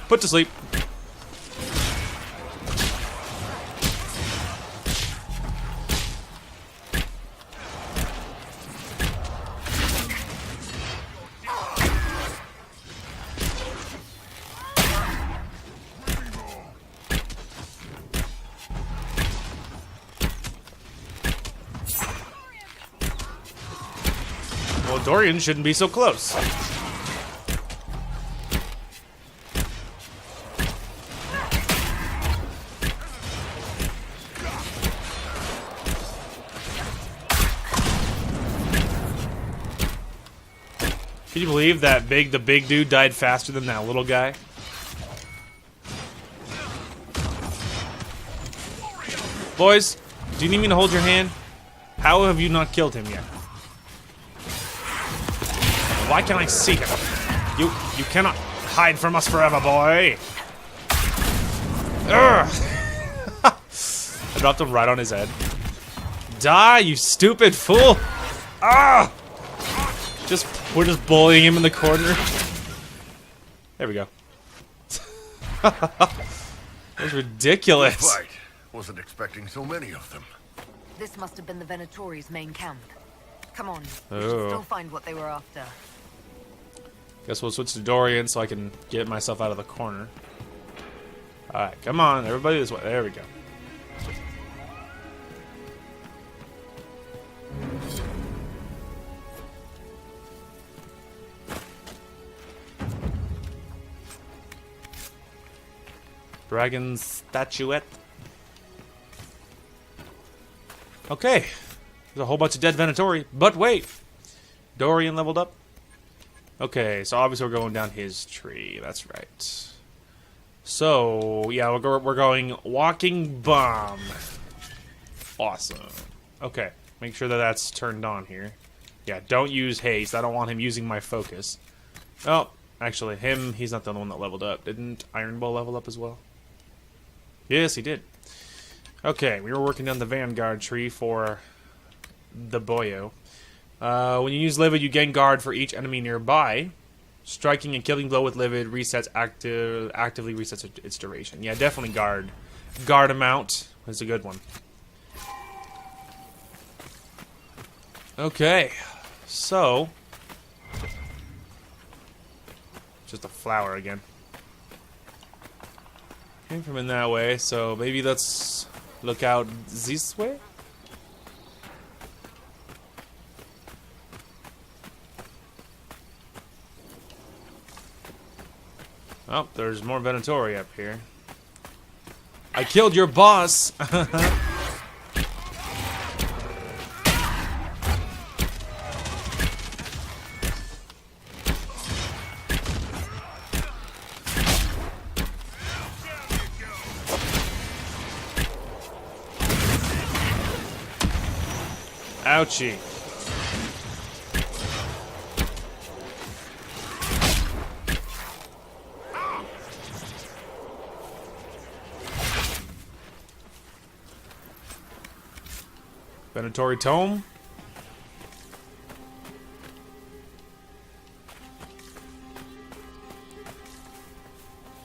Put to sleep. Well, Dorian shouldn't be so close. Can you believe that the big dude died faster than that little guy? Boys, do you need me to hold your hand? How have you not killed him yet? Why can't I see him? You cannot hide from us forever, boy. Ugh. I dropped him right on his head. Die, you stupid fool! Ah! We're just bullying him in the corner. There we go. That was ridiculous. Right. Wasn't expecting so many of them. This must have been the Venatori's main camp. Come on, we Oh. should still find what they were after. Guess we'll switch to Dorian so I can get myself out of the corner. Alright, come on, everybody this way. There we go. Dragon statuette. Okay. There's a whole bunch of dead Venatori. But wait! Dorian leveled up. Okay, so obviously we're going down his tree. That's right. So, yeah, we're going Walking Bomb. Awesome. Okay, make sure that that's turned on here. Yeah, don't use haste. I don't want him using my focus. Oh, actually, he's not the only one that leveled up. Didn't Iron Bull level up as well? Yes, he did. Okay, we were working down the Vanguard tree for the boyo. When you use Livid, you gain guard for each enemy nearby. Striking and killing blow with Livid resets actively resets its duration. Yeah, definitely guard. Guard amount is a good one. Okay, so just a flower again. Came from in that way, so maybe let's look out this way. Oh, there's more Venatori up here. I killed your boss! Ouchie. Venatori Tome.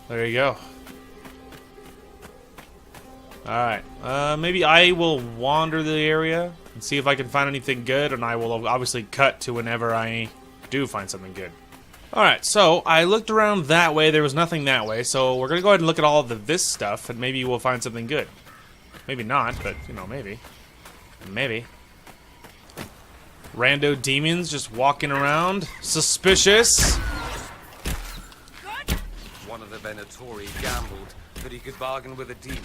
There you go. Alright. Maybe I will wander the area and see if I can find anything good, and I will obviously cut to whenever I do find something good. Alright, so I looked around that way. There was nothing that way, so we're going to go ahead and look at all of this stuff, and maybe we'll find something good. Maybe not, but, you know, maybe. Maybe. Rando demons just walking around. Suspicious. One of the Venatori gambled that he could bargain with a demon.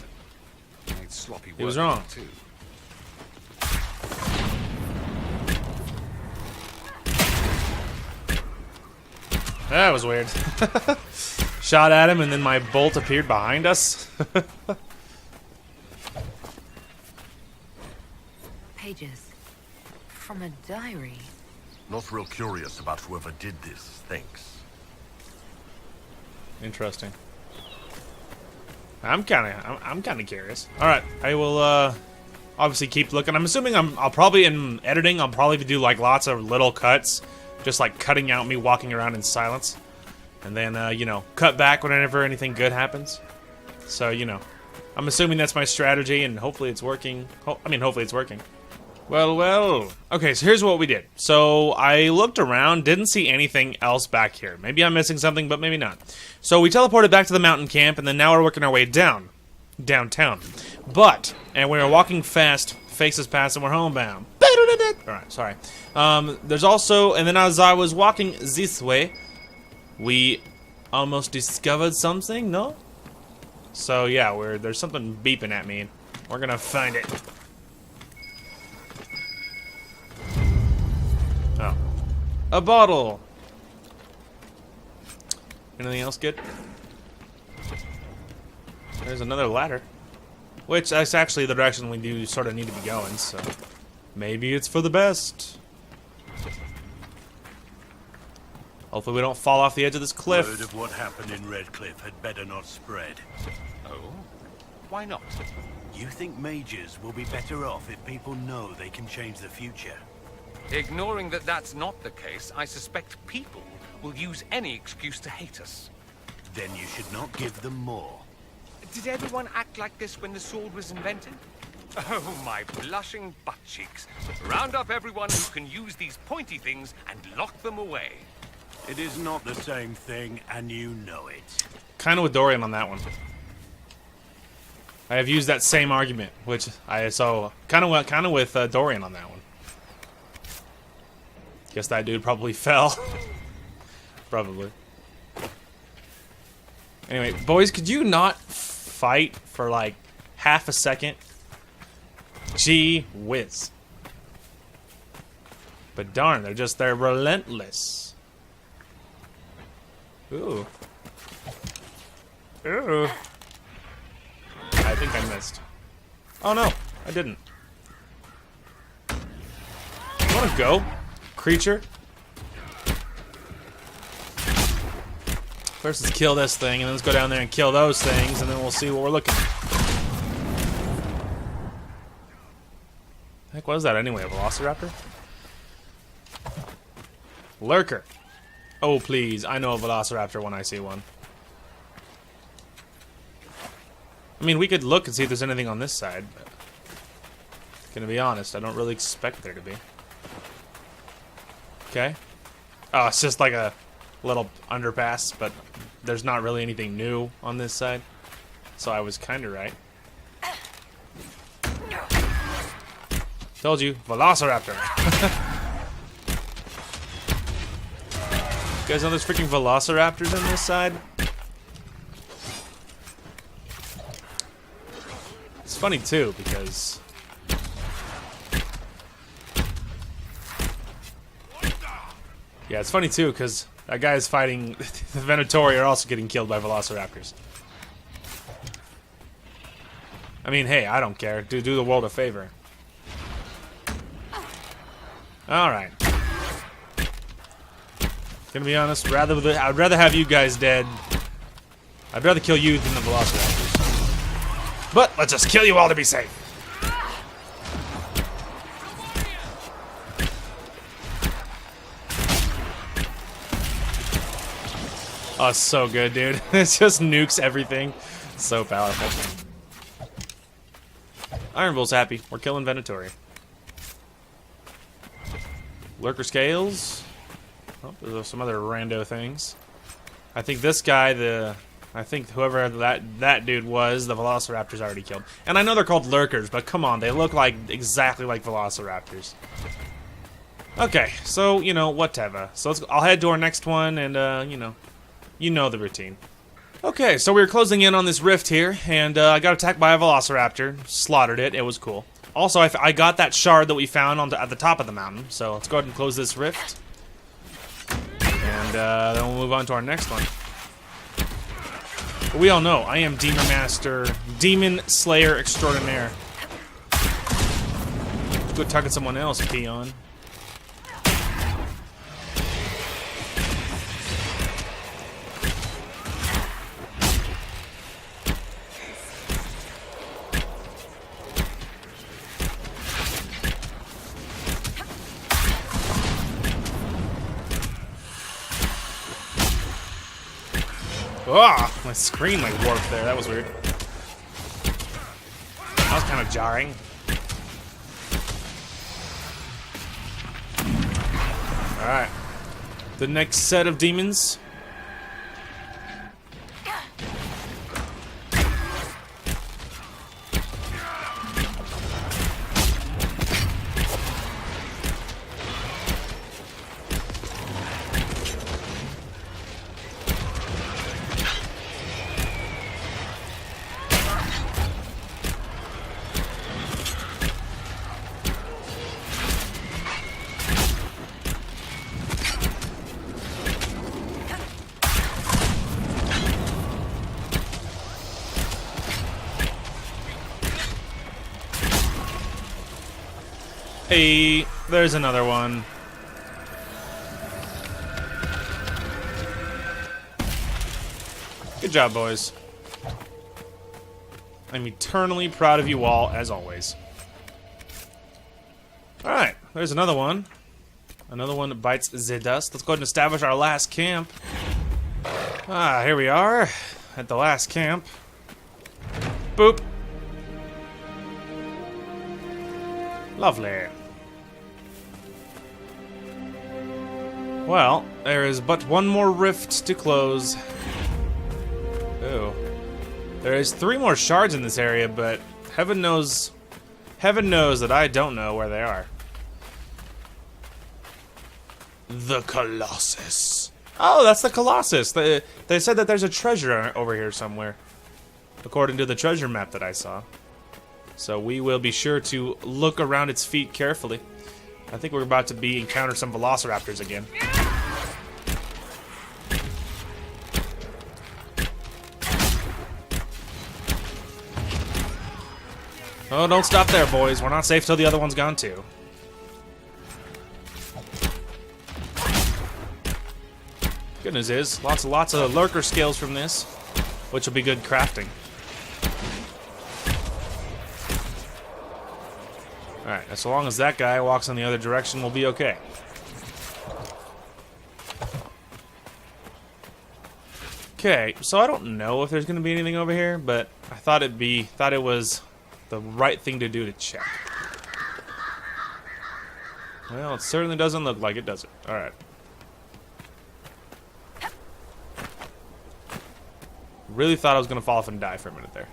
Made sloppy work. He was wrong. Too. That was weird. Shot at him and then my bolt appeared behind us. Pages from a diary. Not real curious about whoever did this, thanks. Interesting. I'm kind of curious. All right, I will obviously keep looking. I'm assuming I'll probably in editing I'll probably do like lots of little cuts, just like cutting out me walking around in silence, and then you know, cut back whenever anything good happens. So you know, I'm assuming that's my strategy, and hopefully it's working. Hopefully it's working. Well, well. Okay, so here's what we did. So I looked around, didn't see anything else back here. Maybe I'm missing something, but maybe not. So we teleported back to the mountain camp, and then now we're working our way downtown. But, and we were walking fast, faces past, and we're homebound. Alright, sorry. There's also, and then as I was walking this way, we almost discovered something, no? So yeah, there's something beeping at me, and we're gonna find it. Oh. A bottle! Anything else good? There's another ladder. Which, that's actually the direction we do sort of need to be going, so... maybe it's for the best. Hopefully we don't fall off the edge of this cliff. Word of what happened in Redcliffe had better not spread. Oh? Why not? You think mages will be better off if people know they can change the future? Ignoring that that's not the case, I suspect people will use any excuse to hate us. Then you should not give them more. Did everyone act like this when the sword was invented? Oh, my blushing butt cheeks. Round up everyone who can use these pointy things and lock them away. It is not the same thing, and you know it. Kind of with Dorian on that one. I have used that same argument, which I saw kind of with Dorian on that one. Guess that dude probably fell. Probably. Anyway, boys, could you not fight for like half a second. Gee whiz. But darn, they're relentless. Ooh. Ooh. I think I missed. Oh no, I didn't. You wanna go, creature? First, let's kill this thing, and then let's go down there and kill those things, and then we'll see what we're looking at. Heck, what is that anyway? A velociraptor? Lurker. Oh, please. I know a velociraptor when I see one. I mean, we could look and see if there's anything on this side, but gonna be honest, I don't really expect there to be. Okay. Oh, it's just like a little underpass, but there's not really anything new on this side. So I was kind of right. Told you, velociraptor. You guys know there's freaking velociraptors on this side? It's funny too, because yeah, it's funny too, because that guy is fighting the Venatori are also getting killed by velociraptors. I mean, hey, I don't care. Do the world a favor. Alright. Gonna be honest, I'd rather have you guys dead. I'd rather kill you than the velociraptors. But let's just kill you all to be safe. Oh, it's so good, dude. It just nukes everything. It's so powerful. Iron Bull's happy. We're killing Venatori. Lurker scales. Oh, there's some other rando things. I think this guy, I think whoever that dude was, the velociraptor's already killed. And I know they're called lurkers, but come on, they look like exactly like velociraptors. Okay, so you know, whatever. So I'll head to our next one, and you know the routine. Okay, so we were closing in on this rift here, and I got attacked by a velociraptor, slaughtered it. It was cool. Also, I got that shard that we found at the top of the mountain. So let's go ahead and close this rift. And then we'll move on to our next one. But we all know, I am Demon Master, Demon Slayer Extraordinaire. Go talk to someone else, peon. Ah, my screen like warped there. That was weird. That was kind of jarring. Alright. The next set of demons. Hey, there's another one. Good job, boys. I'm eternally proud of you all, as always. Alright, there's another one. Another one that bites the dust. Let's go ahead and establish our last camp. Ah, here we are at the last camp. Boop. Lovely. Well, there is but one more rift to close. Oh. There is 3 more shards in this area, but heaven knows that I don't know where they are. The Colossus. Oh, that's the Colossus. They said that there's a treasure over here somewhere. according to the treasure map that I saw. So we will be sure to look around its feet carefully. I think we're about to encounter some velociraptors again. Oh, don't stop there, boys. We're not safe till the other one's gone too. Good news is, lots of lurker skills from this, which will be good crafting. Alright, so long as that guy walks in the other direction, we'll be okay. Okay, so I don't know if there's gonna be anything over here, but I thought it was the right thing to do to check. Well, it certainly doesn't look like it, does it? Alright. Really thought I was gonna fall off and die for a minute there.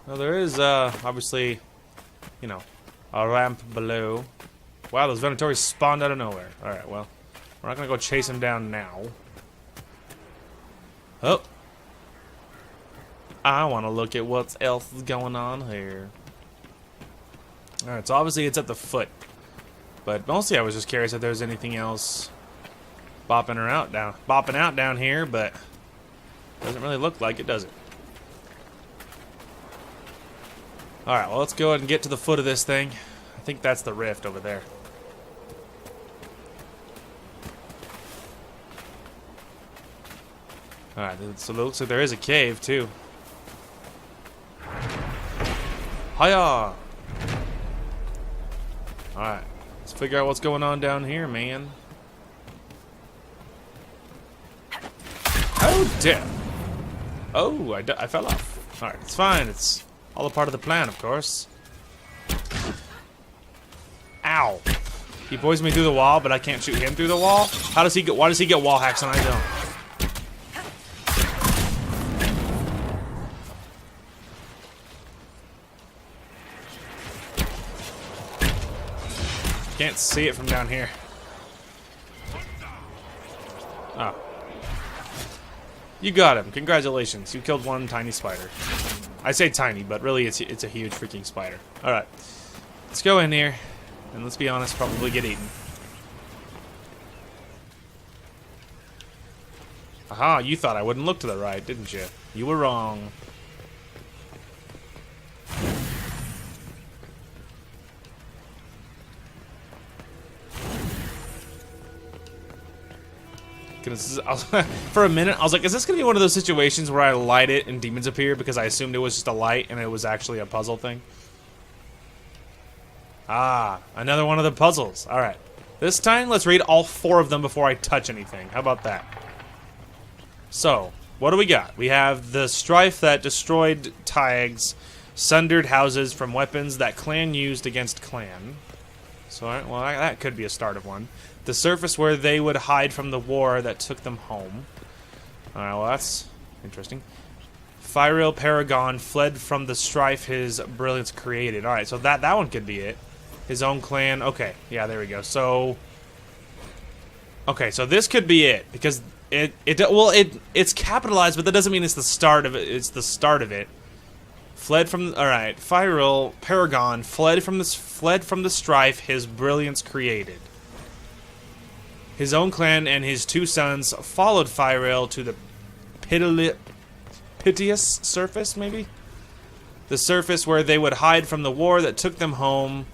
Well, there is, obviously, you know, a ramp below. Wow, those Venatoris spawned out of nowhere. Alright, well, we're not gonna go chase him down now. Oh. I want to look at what else is going on here. Alright, so obviously it's at the foot. But mostly I was just curious if there's anything else bopping out down here, but doesn't really look like it, does it? Alright, well, let's go ahead and get to the foot of this thing. I think that's the rift over there. Alright, so it looks like there is a cave, too. Hiya! Alright, let's figure out what's going on down here, man. Oh, damn! Oh, I fell off. Alright, it's fine. It's all a part of the plan, of course. Ow! He poisoned me through the wall, but I can't shoot him through the wall? How does he get? Why does he get wall hacks and I don't? Can't see it from down here. Oh. You got him. Congratulations. You killed one tiny spider. I say tiny, but really it's a huge freaking spider. Alright. Let's go in here. And let's be honest, probably get eaten. Aha, you thought I wouldn't look to the right, didn't you? You were wrong. For a minute, I was like, is this going to be one of those situations where I light it and demons appear because I assumed it was just a light and it was actually a puzzle thing? Ah, another one of the puzzles. Alright. This time, let's read all 4 of them before I touch anything. How about that? So, what do we got? We have the strife that destroyed tags, sundered houses from weapons that clan used against clan. So, alright, well, that could be a start of one. The surface where they would hide from the war that took them home. Alright, well, that's interesting. Firil Paragon fled from the strife his brilliance created. Alright, so that one could be it. His own clan. Okay, yeah, there we go. So, okay, so this could be it because it's capitalized, but that doesn't mean it's the start of it. It's the start of it. Fled from. All right, Firil Paragon fled from the strife his brilliance created. His own clan and his 2 sons followed Firil to the piteous surface, maybe? The surface where they would hide from the war that took them home.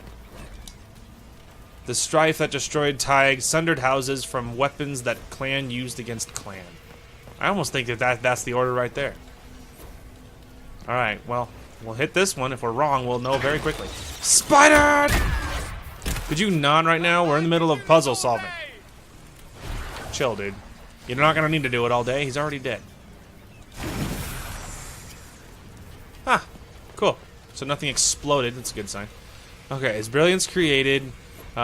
The strife that destroyed tags, sundered houses from weapons that clan used against clan. I almost think that's the order right there. Alright, well, we'll hit this one. If we're wrong, we'll know very quickly. Spider! Could you not right now? We're in the middle of puzzle solving. Chill, dude. You're not gonna need to do it all day. He's already dead. Ah, cool. So nothing exploded. That's a good sign. Okay, his brilliance created.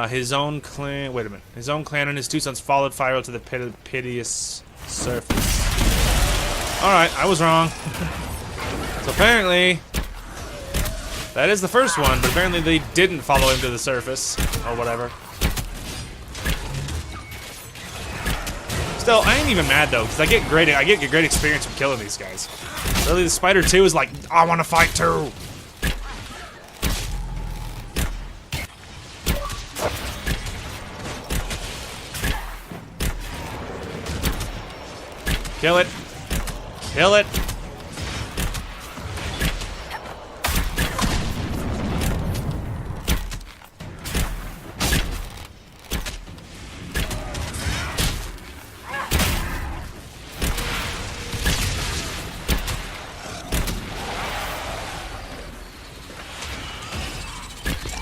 His own clan. Wait a minute. His own clan and his 2 sons followed Firil to the piteous surface. All right, I was wrong. So apparently, that is the first one, but apparently they didn't follow him to the surface or whatever. Still, I ain't even mad though, because I get great experience from killing these guys. Really, the Spider 2 is like, I want to fight too. Kill it. Kill it.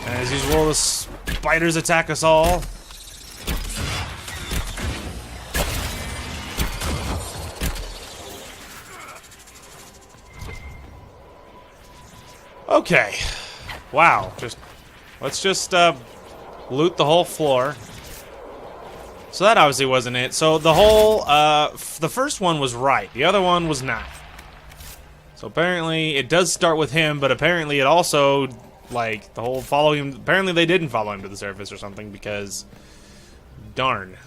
As usual, the spiders attack us all. Okay. Wow. Let's just loot the whole floor. So that obviously wasn't it. So the whole the first one was right. The other one was not. So apparently it does start with him, but apparently it also, like, the whole following him, apparently they didn't follow him to the surface or something, because darn.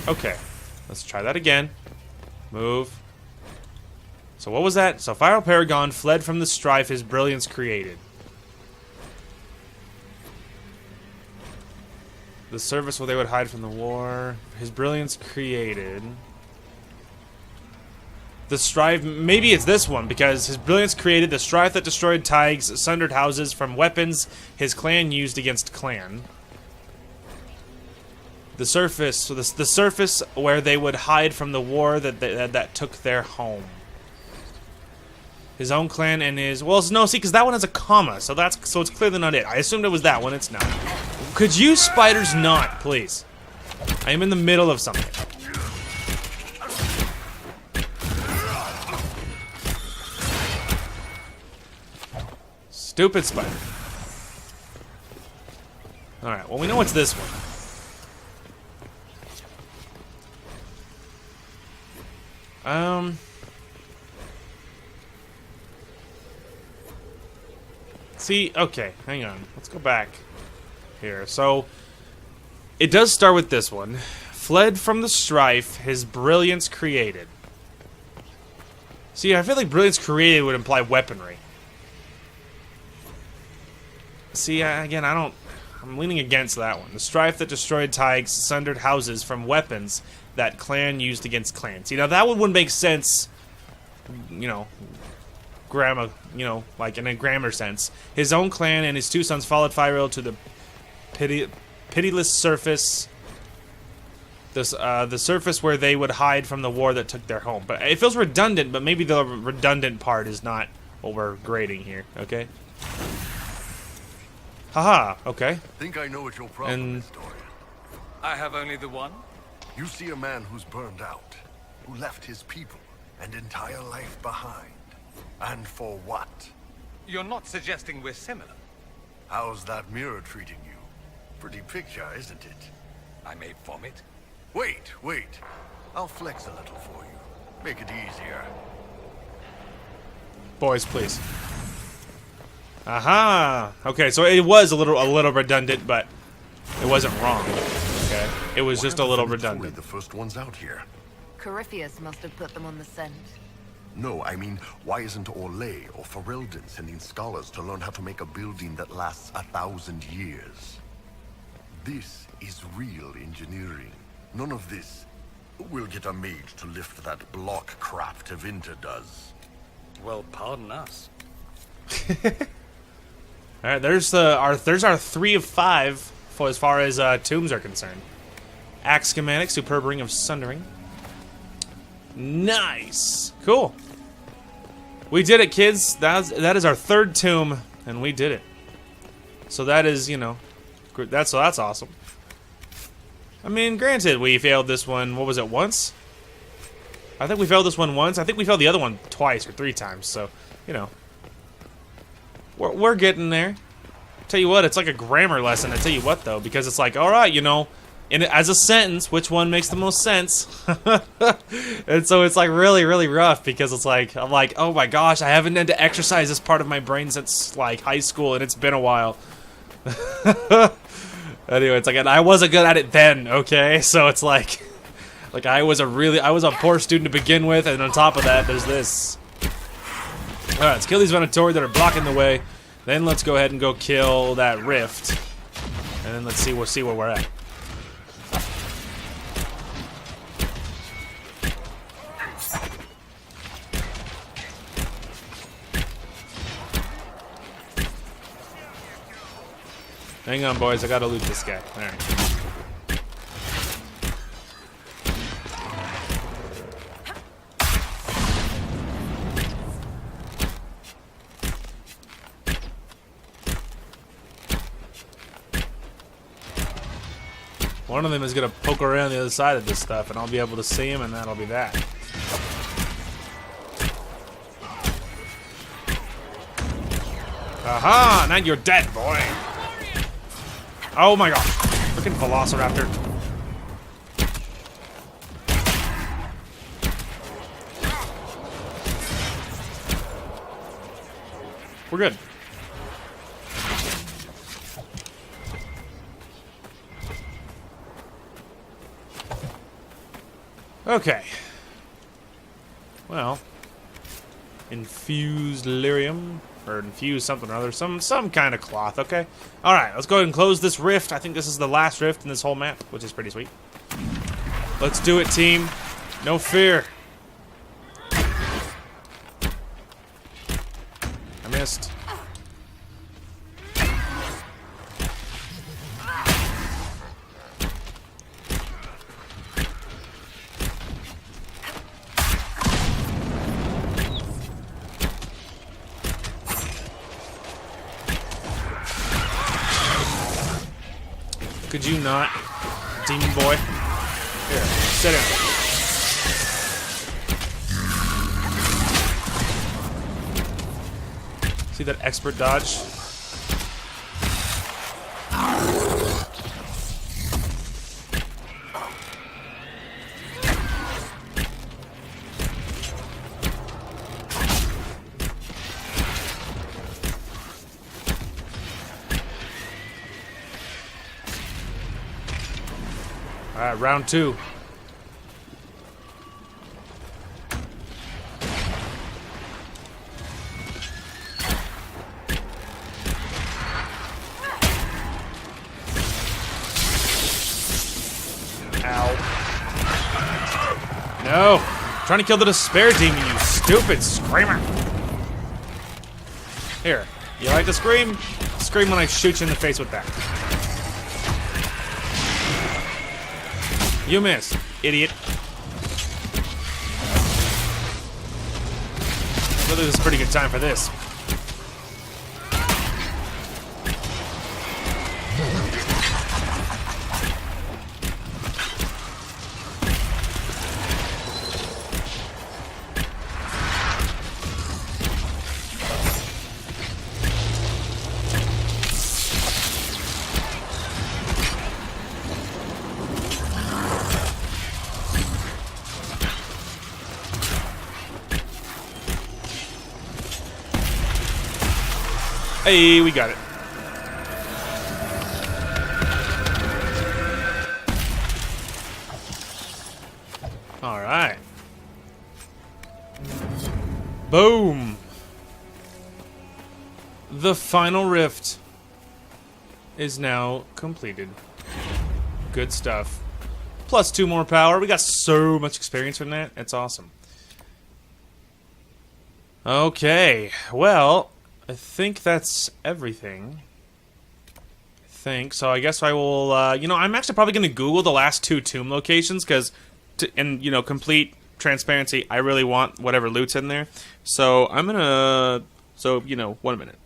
Okay. Let's try that again. Move. So what was that? So Fyro Paragon fled from the strife his brilliance created. The surface where they would hide from the war. His brilliance created. The strife, maybe it's this one, because his brilliance created the strife that destroyed Tig's sundered houses from weapons his clan used against clan. The surface, so the surface where they would hide from the war that took their home. His own clan and his... Well, no, see, because that one has a comma, so it's clearly not it. I assumed it was that one. It's not. Could you spiders not, please? I am in the middle of something. Stupid spider. Alright, well, we know it's this one. See, okay, hang on. Let's go back here. So, it does start with this one. Fled from the strife his brilliance created. See, I feel like brilliance created would imply weaponry. See, again, I'm leaning against that one. The strife that destroyed Tig's sundered houses from weapons that clan used against clan. See, now that one would make sense, you know, grammar, you know, like in a grammar sense. His own clan and his two sons followed Fyro to the pitiless surface. The surface where they would hide from the war that took their home. But it feels redundant, but maybe the redundant part is not what we're grading here, okay? Haha, okay. Think I know what your problem is, Dorian. I have only the one. You see a man who's burned out, who left his people and entire life behind. And for what? You're not suggesting we're similar. How's that mirror treating you? Pretty picture, isn't it? I may vomit. Wait. I'll flex a little for you. Make it easier. Boys, please. Aha! Okay, so it was a little redundant, but it wasn't wrong. Okay, it was just a little redundant. The first ones out here. Corypheus must have put them on the scent. No, I mean, why isn't Orlais or Ferelden sending scholars to learn how to make a building that lasts 1,000 years? This is real engineering. None of this. We'll get a mage to lift that block crap Tevinter does. Well, pardon us. All right, there's our 3 of 5 for as far as tombs are concerned. Axe schematic, superb ring of sundering. Nice, cool. We did it, kids. That is our 3rd tomb, and we did it. So that is, you know, that's awesome. I mean, granted, we failed this one. What was it, once? I think we failed this one once. I think we failed the other one twice or 3 times. So, you know. We're getting there. Tell you what, it's like a grammar lesson. I tell you what, though, because it's like, all right, you know, as a sentence, which one makes the most sense? And so it's like really, really rough because it's like I'm like, oh my gosh, I haven't had to exercise this part of my brain since like high school, and it's been a while. Anyway, it's like, and I wasn't good at it then. Okay, so it's like Like, I was a poor student to begin with, and on top of that, there's this. Alright, let's kill these Venatori that are blocking the way. Then let's go ahead and go kill that rift. And then let's see, we'll see where we're at. Hang on, boys. I gotta loot this guy. Alright. One of them is gonna poke around the other side of this stuff, and I'll be able to see him, and that'll be that. Aha! Now you're dead, boy! Oh my gosh. Freaking Velociraptor. We're good. Okay. Well. Infused lyrium. Or infuse something or other, some kind of cloth, okay? Alright, let's go ahead and close this rift. I think this is the last rift in this whole map, which is pretty sweet. Let's do it, team. No fear. I missed. Could you not, demon boy? Here, sit down. See that expert dodge? Alright, round 2. Ow. No! I'm trying to kill the despair demon, you stupid screamer! Here, you like to scream? Scream when I shoot you in the face with that. You missed, idiot. So this is a pretty good time for this. Hey, we got it. All right. Boom. The final rift is now completed. Good stuff. Plus 2 more power. We got so much experience from that. It's awesome. Okay. Well, I think that's everything. So I guess I will, you know, I'm actually probably going to Google the last 2 tomb locations, because, and, you know, complete transparency, I really want whatever loot's in there. So I'm going to, you know, 1 minute.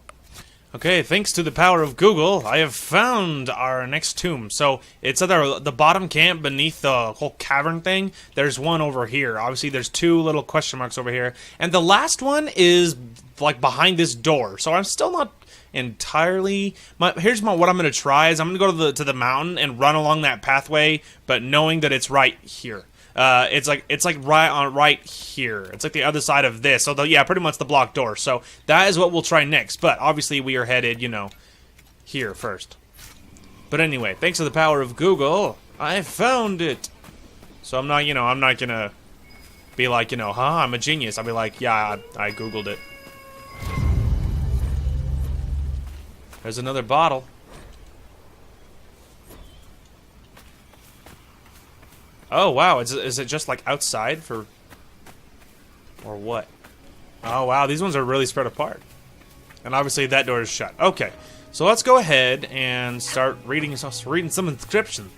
Okay, thanks to the power of Google, I have found our next tomb. So it's at the bottom camp beneath the whole cavern thing. There's one over here. Obviously, there's 2 little question marks over here. And the last one is, like, behind this door. So I'm still not entirely... Here's what I'm going to try is I'm going to go to the mountain and run along that pathway, but knowing that it's right here. It's like right here. It's like the other side of this. So yeah, pretty much the blocked door. So that is what we'll try next. But obviously we are headed, you know, here first. But anyway, thanks to the power of Google, I found it. So I'm not, you know, I'm not gonna be like, you know, I'm a genius. I'll be like, yeah, I Googled it. There's another bottle. Oh, wow. Is it just like outside for... Or what? Oh, wow. These ones are really spread apart. And obviously that door is shut. Okay. So let's go ahead and start reading some inscriptions.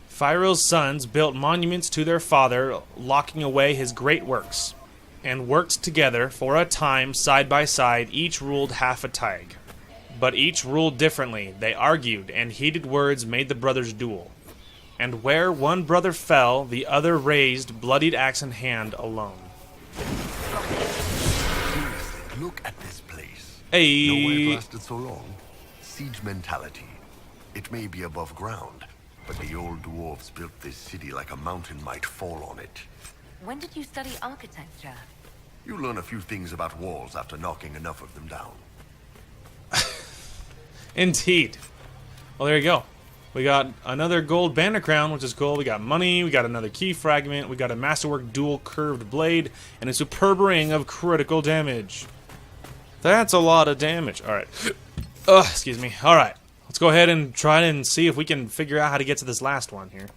Fyril's sons built monuments to their father, locking away his great works, and worked together for a time side by side. Each ruled half a tag, but each ruled differently. They argued, and heated words made the brothers duel. And where one brother fell, the other raised, bloodied axe in hand, alone. Seriously, look at this place. Hey. No way it lasted so long. Siege mentality. It may be above ground, but the old dwarves built this city like a mountain might fall on it. When did you study architecture? You learn a few things about walls after knocking enough of them down. Indeed. Well, there you go. We got another gold banner crown, which is cool. We got money, we got another key fragment, we got a masterwork dual curved blade, and a superb ring of critical damage. That's a lot of damage. Alright. Excuse me. Alright. Let's go ahead and try and see if we can figure out how to get to this last one here.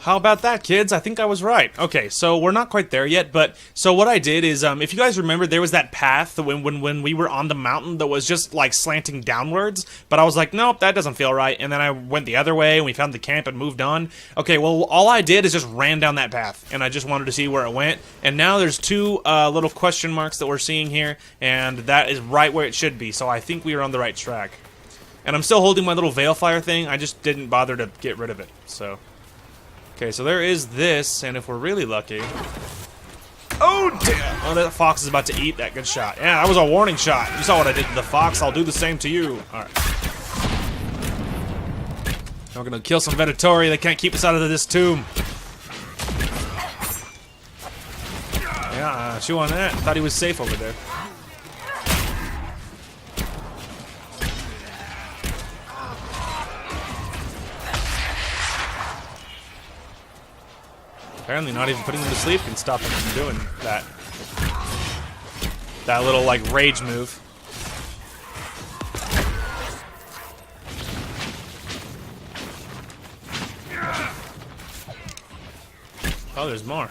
How about that, kids? I think I was right. Okay, so we're not quite there yet, but so what I did is, if you guys remember, there was that path when we were on the mountain that was just like slanting downwards, but I was like, nope, that doesn't feel right, and then I went the other way, and we found the camp and moved on. Okay, well, all I did is just ran down that path, and I just wanted to see where it went, and now there's two little question marks that we're seeing here, and that is right where it should be, so I think we are on the right track. And I'm still holding my little Veilfire thing, I just didn't bother to get rid of it, so... Okay, so there is this, and if we're really lucky... Oh, damn! Oh, that fox is about to eat that good shot. Yeah, that was a warning shot. You saw what I did to the fox, I'll do the same to you. Alright. We're gonna kill some Venatori, they can't keep us out of this tomb. Yeah, chew on that. Thought he was safe over there. Apparently not even putting him to sleep can stop him from doing that. That little, like, rage move. Oh, there's more.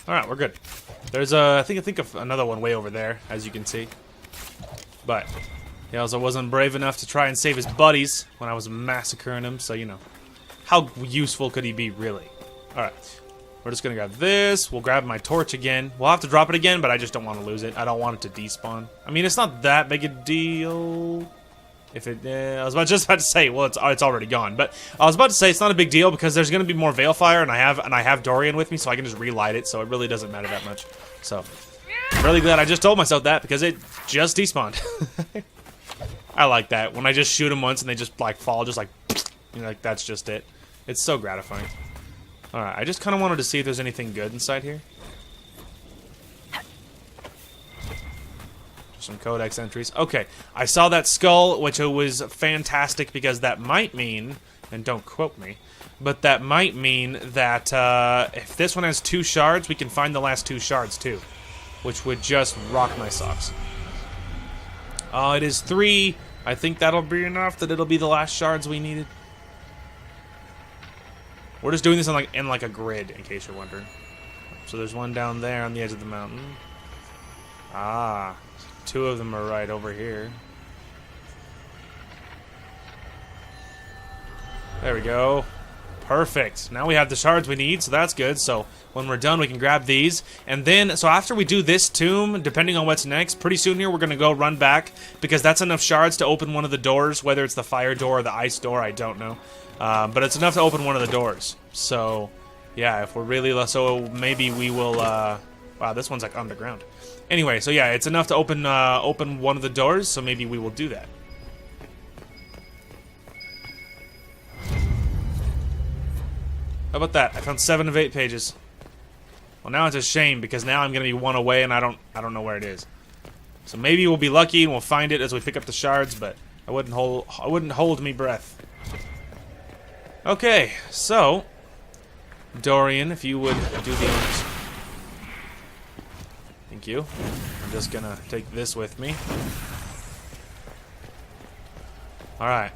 Alright, we're good. There's I think of another one way over there, as you can see. But he also wasn't brave enough to try and save his buddies when I was massacring them, so you know. How useful could he be, really? Alright. We're just gonna grab this. We'll grab my torch again. We'll have to drop it again, but I just don't want to lose it. I don't want it to despawn. I mean, it's not that big a deal. If it, I was just about to say, well, it's already gone. But I was about to say it's not a big deal because there's going to be more Veilfire, and I have Dorian with me, so I can just relight it. So it really doesn't matter that much. So I'm really glad I just told myself that because it just despawned. I like that when I just shoot them once and they just like fall, just like, you know, like that's just it. It's so gratifying. All right, I just kind of wanted to see if there's anything good inside here. Some codex entries. Okay, I saw that skull, which was fantastic because that might mean, and don't quote me, but that might mean that if this one has 2 shards, we can find the last 2 shards too, which would just rock my socks. It is 3. I think that'll be enough. That it'll be the last shards we needed. We're just doing this in like a grid, in case you're wondering. So there's one down there on the edge of the mountain. Ah. 2 of them are right over here. There we go. Perfect. Now we have the shards we need, so that's good. So when we're done, we can grab these. And then, so after we do this tomb, depending on what's next, pretty soon here we're going to go run back, because that's enough shards to open one of the doors, whether it's the fire door or the ice door, I don't know. But it's enough to open one of the doors. So, yeah, if we're really... So maybe we will... wow, this one's like underground. Anyway, so yeah, it's enough to open one of the doors, so maybe we will do that. How about that? I found 7 of 8 pages. Well, now it's a shame because now I'm gonna be one away and I don't know where it is. So maybe we'll be lucky and we'll find it as we pick up the shards, but I wouldn't hold me breath. Okay, so Dorian, if you would do the honors. Thank you. I'm just gonna take this with me. Alright.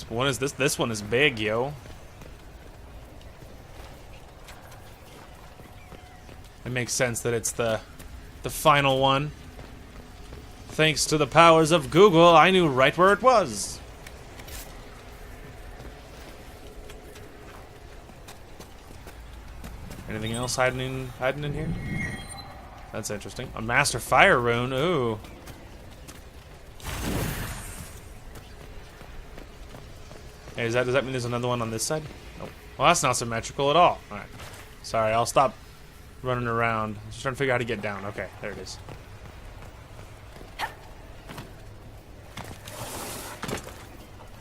What is this? This one is big, yo. It makes sense that it's the final one. Thanks to the powers of Google, I knew right where it was. Anything else hiding in here? That's interesting. A Master Fire Rune. Ooh. Hey, does that mean there's another one on this side? Nope. Well, that's not symmetrical at all. Alright. Sorry, I'll stop running around. I'm just trying to figure out how to get down. Okay, there it is.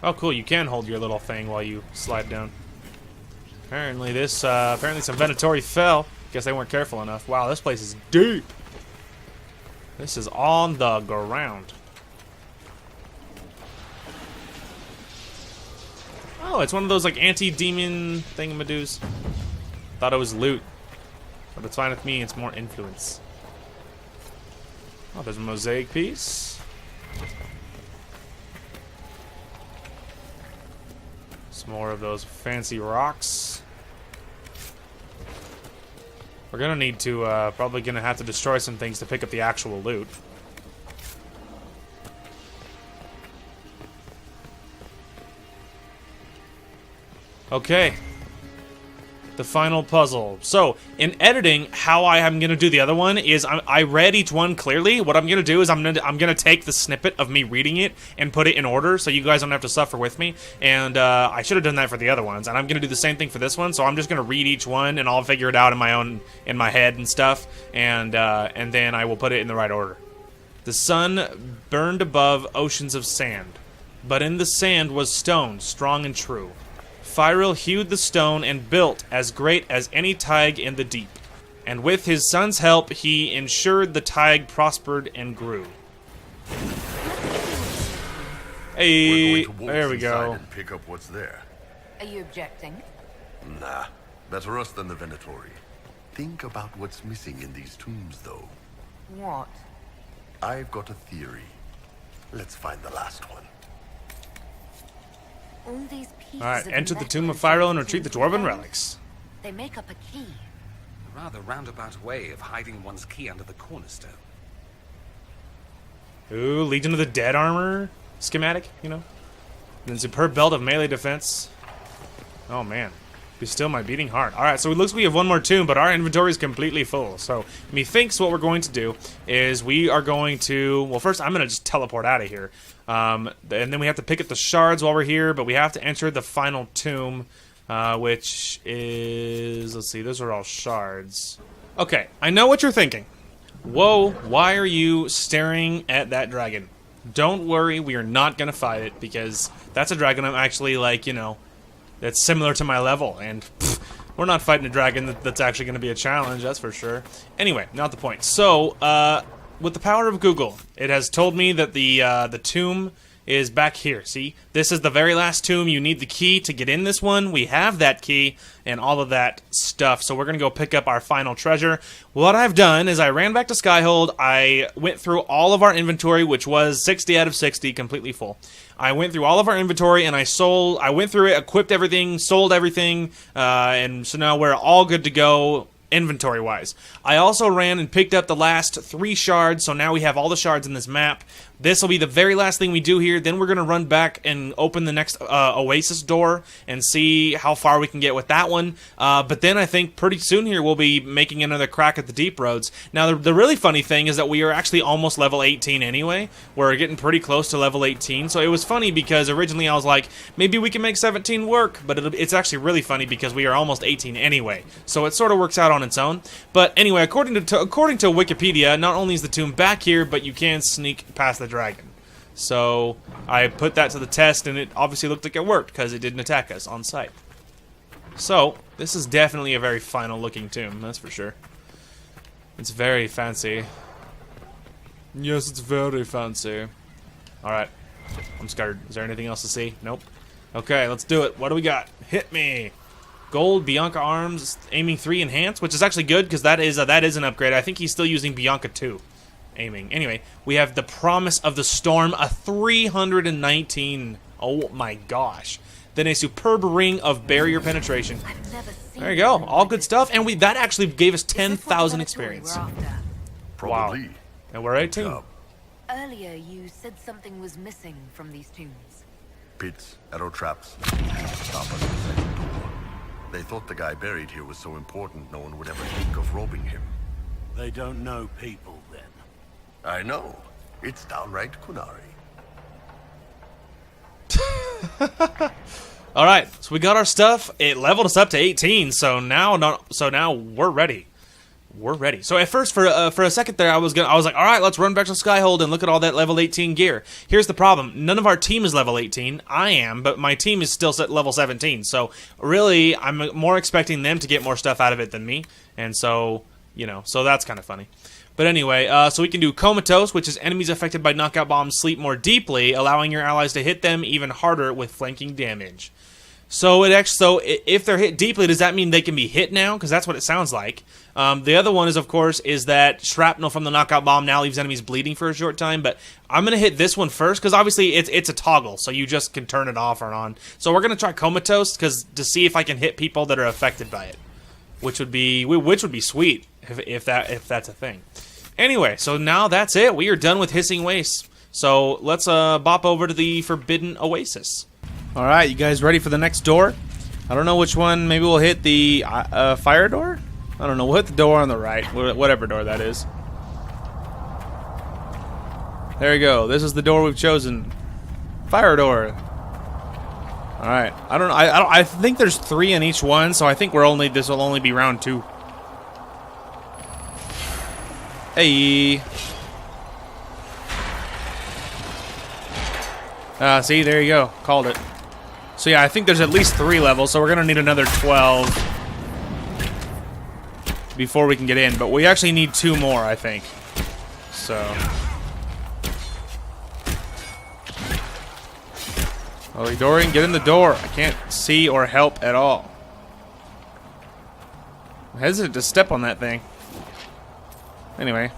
Oh, cool. You can hold your little thing while you slide down. Apparently some Venatori fell. Guess they weren't careful enough. Wow, this place is deep. This is on the ground. Oh, it's one of those like anti-demon thingamadoos. Thought it was loot. But it's fine with me, it's more influence. Oh, there's a mosaic piece. Some more of those fancy rocks. We're gonna need to, probably gonna have to destroy some things to pick up the actual loot. Okay. The final puzzle. So, in editing, how I am going to do the other one is I read each one clearly. What I'm going to do is I'm going to take the snippet of me reading it and put it in order so you guys don't have to suffer with me. And I should have done that for the other ones. And I'm going to do the same thing for this one. So I'm just going to read each one and I'll figure it out in my head and stuff. And then I will put it in the right order. The sun burned above oceans of sand, but in the sand was stone, strong and true. Phyril hewed the stone and built as great as any Tig in the deep. And with his son's help, he ensured the Tig prospered and grew. Hey, We're going to there we waltz go. inside and pick up what's there. Are you objecting? Nah, better us than the Venatori. Think about what's missing in these tombs, though. What? I've got a theory. Let's find the last one. All these pieces Alright, of enter the metal tomb of Phyril and retrieve the seem to dwarven bend. relics. They make up a key. A rather roundabout way of hiding one's key under the cornerstone. Ooh, Legion of the Dead armor schematic, you know? And then superb belt of melee defense. Oh man. Be still my beating heart. Alright, so it looks like we have one more tomb, but our inventory is completely full. So, methinks what we're going to do is we are going to... Well, first, I'm going to just teleport out of here. And then we have to pick up the shards while we're here, but we have to enter the final tomb, which is... Let's see, those are all shards. Okay, I know what you're thinking. Whoa, why are you staring at that dragon? Don't worry, we are not going to fight it, because that's a dragon I'm actually, like, you know... That's similar to my level, and we're not fighting a dragon that's actually going to be a challenge, that's for sure. Anyway, not the point. So, with the power of Google, it has told me that the tomb is back here. See? This is the very last tomb. You need the key to get in this one. We have that key and all of that stuff, so we're going to go pick up our final treasure. What I've done is I ran back to Skyhold. I went through all of our inventory, which was 60 out of 60, completely full. I went through all of our inventory and I went through it, equipped everything, sold everything, and so now we're all good to go inventory-wise. I also ran and picked up the last 3 shards, so now we have all the shards in this map. This will be the very last thing we do here. Then we're going to run back and open the next Oasis door and see how far we can get with that one. But then I think pretty soon here we'll be making another crack at the deep roads. Now, the really funny thing is that we are actually almost level 18 anyway. We're getting pretty close to level 18. So it was funny because originally I was like, maybe we can make 17 work. But it's actually really funny because we are almost 18 anyway. So it sort of works out on its own. But anyway, according to Wikipedia, not only is the tomb back here, but you can sneak past the dragon. So I put that to the test, and it obviously looked like it worked because it didn't attack us on sight. So this is definitely a very final-looking tomb, that's for sure. It's very fancy. Yes, it's very fancy. Alright. I'm scared. Is there anything else to see? Nope. Okay, let's do it. What do we got? Hit me! Gold, Bianca arms, aiming 3 enhanced, which is actually good because that is an upgrade. I think he's still using Bianca 2 aiming. Anyway, we have the Promise of the Storm, a 319. Oh my gosh. Then a superb ring of barrier penetration. I've never seen There you go. one All like good this. stuff, and that actually gave us Is this what 10,000 laboratory experience. we're after? Probably. And we're 18. Job. Earlier, you said something was missing from these tombs. Pits, arrow traps, stop us at the second door. They thought the guy buried here was so important no one would ever think of robbing him. They don't know people, then. I know. It's downright Kunari. All right, so we got our stuff. It leveled us up to 18, so now we're ready. We're ready. So at first, for a second there, I was like, all right, let's run back to Skyhold and look at all that level 18 gear. Here's the problem: none of our team is level 18. I am, but my team is still at level 17. So really, I'm more expecting them to get more stuff out of it than me, and so so that's kind of funny. But anyway, so we can do Comatose, which is enemies affected by knockout bombs sleep more deeply, allowing your allies to hit them even harder with flanking damage. So if they're hit deeply, does that mean they can be hit now? Because that's what it sounds like. The other one is, of course, is that shrapnel from the knockout bomb now leaves enemies bleeding for a short time. But I'm going to hit this one first because obviously it's a toggle, so you just can turn it off or on. So we're going to try Comatose to see if I can hit people that are affected by it, which would be sweet if that's a thing. Anyway, so now that's it. We are done with Hissing Wastes. So let's bop over to the Forbidden Oasis. All right, you guys ready for the next door? I don't know which one. Maybe we'll hit the fire door? I don't know. We'll hit the door on the right, whatever door that is. There you go. This is the door we've chosen. Fire door. All right. I don't know. I think there's 3 in each one, so I think this will only be round 2. Hey. See, there you go. Called it. So yeah, I think there's at least 3 levels, so we're gonna need another 12 before we can get in. But we actually need 2 more, I think. So. Oh, Dorian, get in the door. I can't see or help at all. I'm hesitant to step on that thing. Anyway.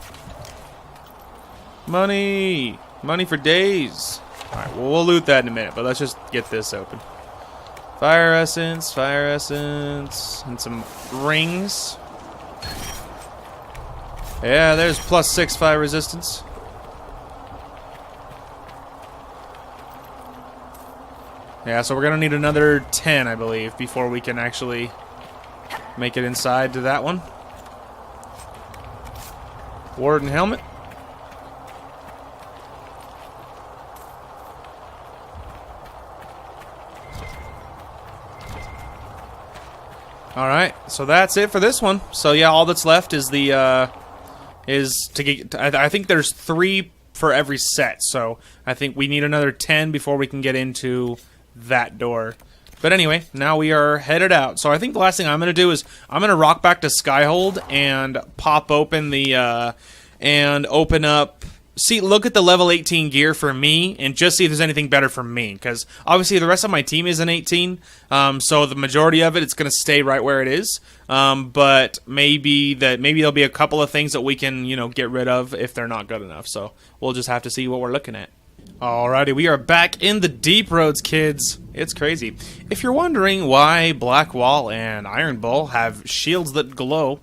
Money! Money for days! Alright, well, we'll loot that in a minute, but let's just get this open. Fire essence, and some rings. Yeah, there's +6 fire resistance. Yeah, so we're gonna need another 10, I believe, before we can actually make it inside to that one. Warden helmet. Alright, so that's it for this one. So yeah, all that's left is I think there's 3 for every set, so I think we need another 10 before we can get into that door. But anyway, now we are headed out. So I think the last thing I'm going to do is I'm going to rock back to Skyhold and pop open the and open up. Look at the level 18 gear for me and just see if there's anything better for me. Because obviously the rest of my team is an 18, so the majority of it's going to stay right where it is. But maybe there'll be a couple of things that we can get rid of if they're not good enough. So we'll just have to see what we're looking at. Alrighty, we are back in the deep roads, kids. It's crazy. If you're wondering why Black Wall and Iron Bull have shields that glow,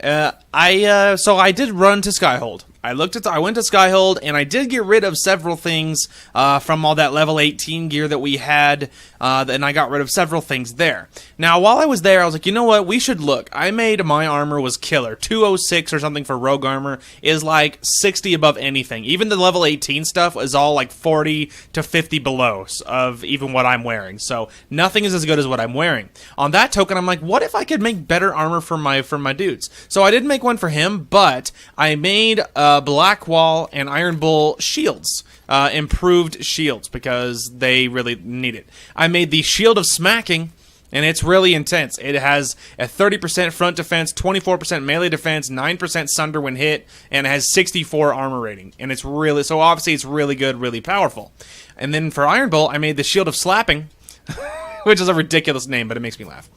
I did run to Skyhold. I went to Skyhold, and I did get rid of several things from all that level 18 gear that we had, and I got rid of several things there. Now, while I was there, I was like, you know what? We should look. I made my armor was killer. 206 or something for rogue armor is like 60 above anything. Even the level 18 stuff is all like 40 to 50 below of even what I'm wearing. So nothing is as good as what I'm wearing. On that token, I'm like, what if I could make better armor for my dudes? So I didn't make one for him, but I made Blackwall and Iron Bull shields. Improved shields, because they really need it. I made the Shield of Smacking, and it's really intense. It has a 30% front defense, 24% melee defense, 9% sunder when hit, and it has 64 armor rating. And it's really, so obviously it's really good, really powerful. And then for Iron Bull, I made the Shield of Slapping, which is a ridiculous name, but it makes me laugh.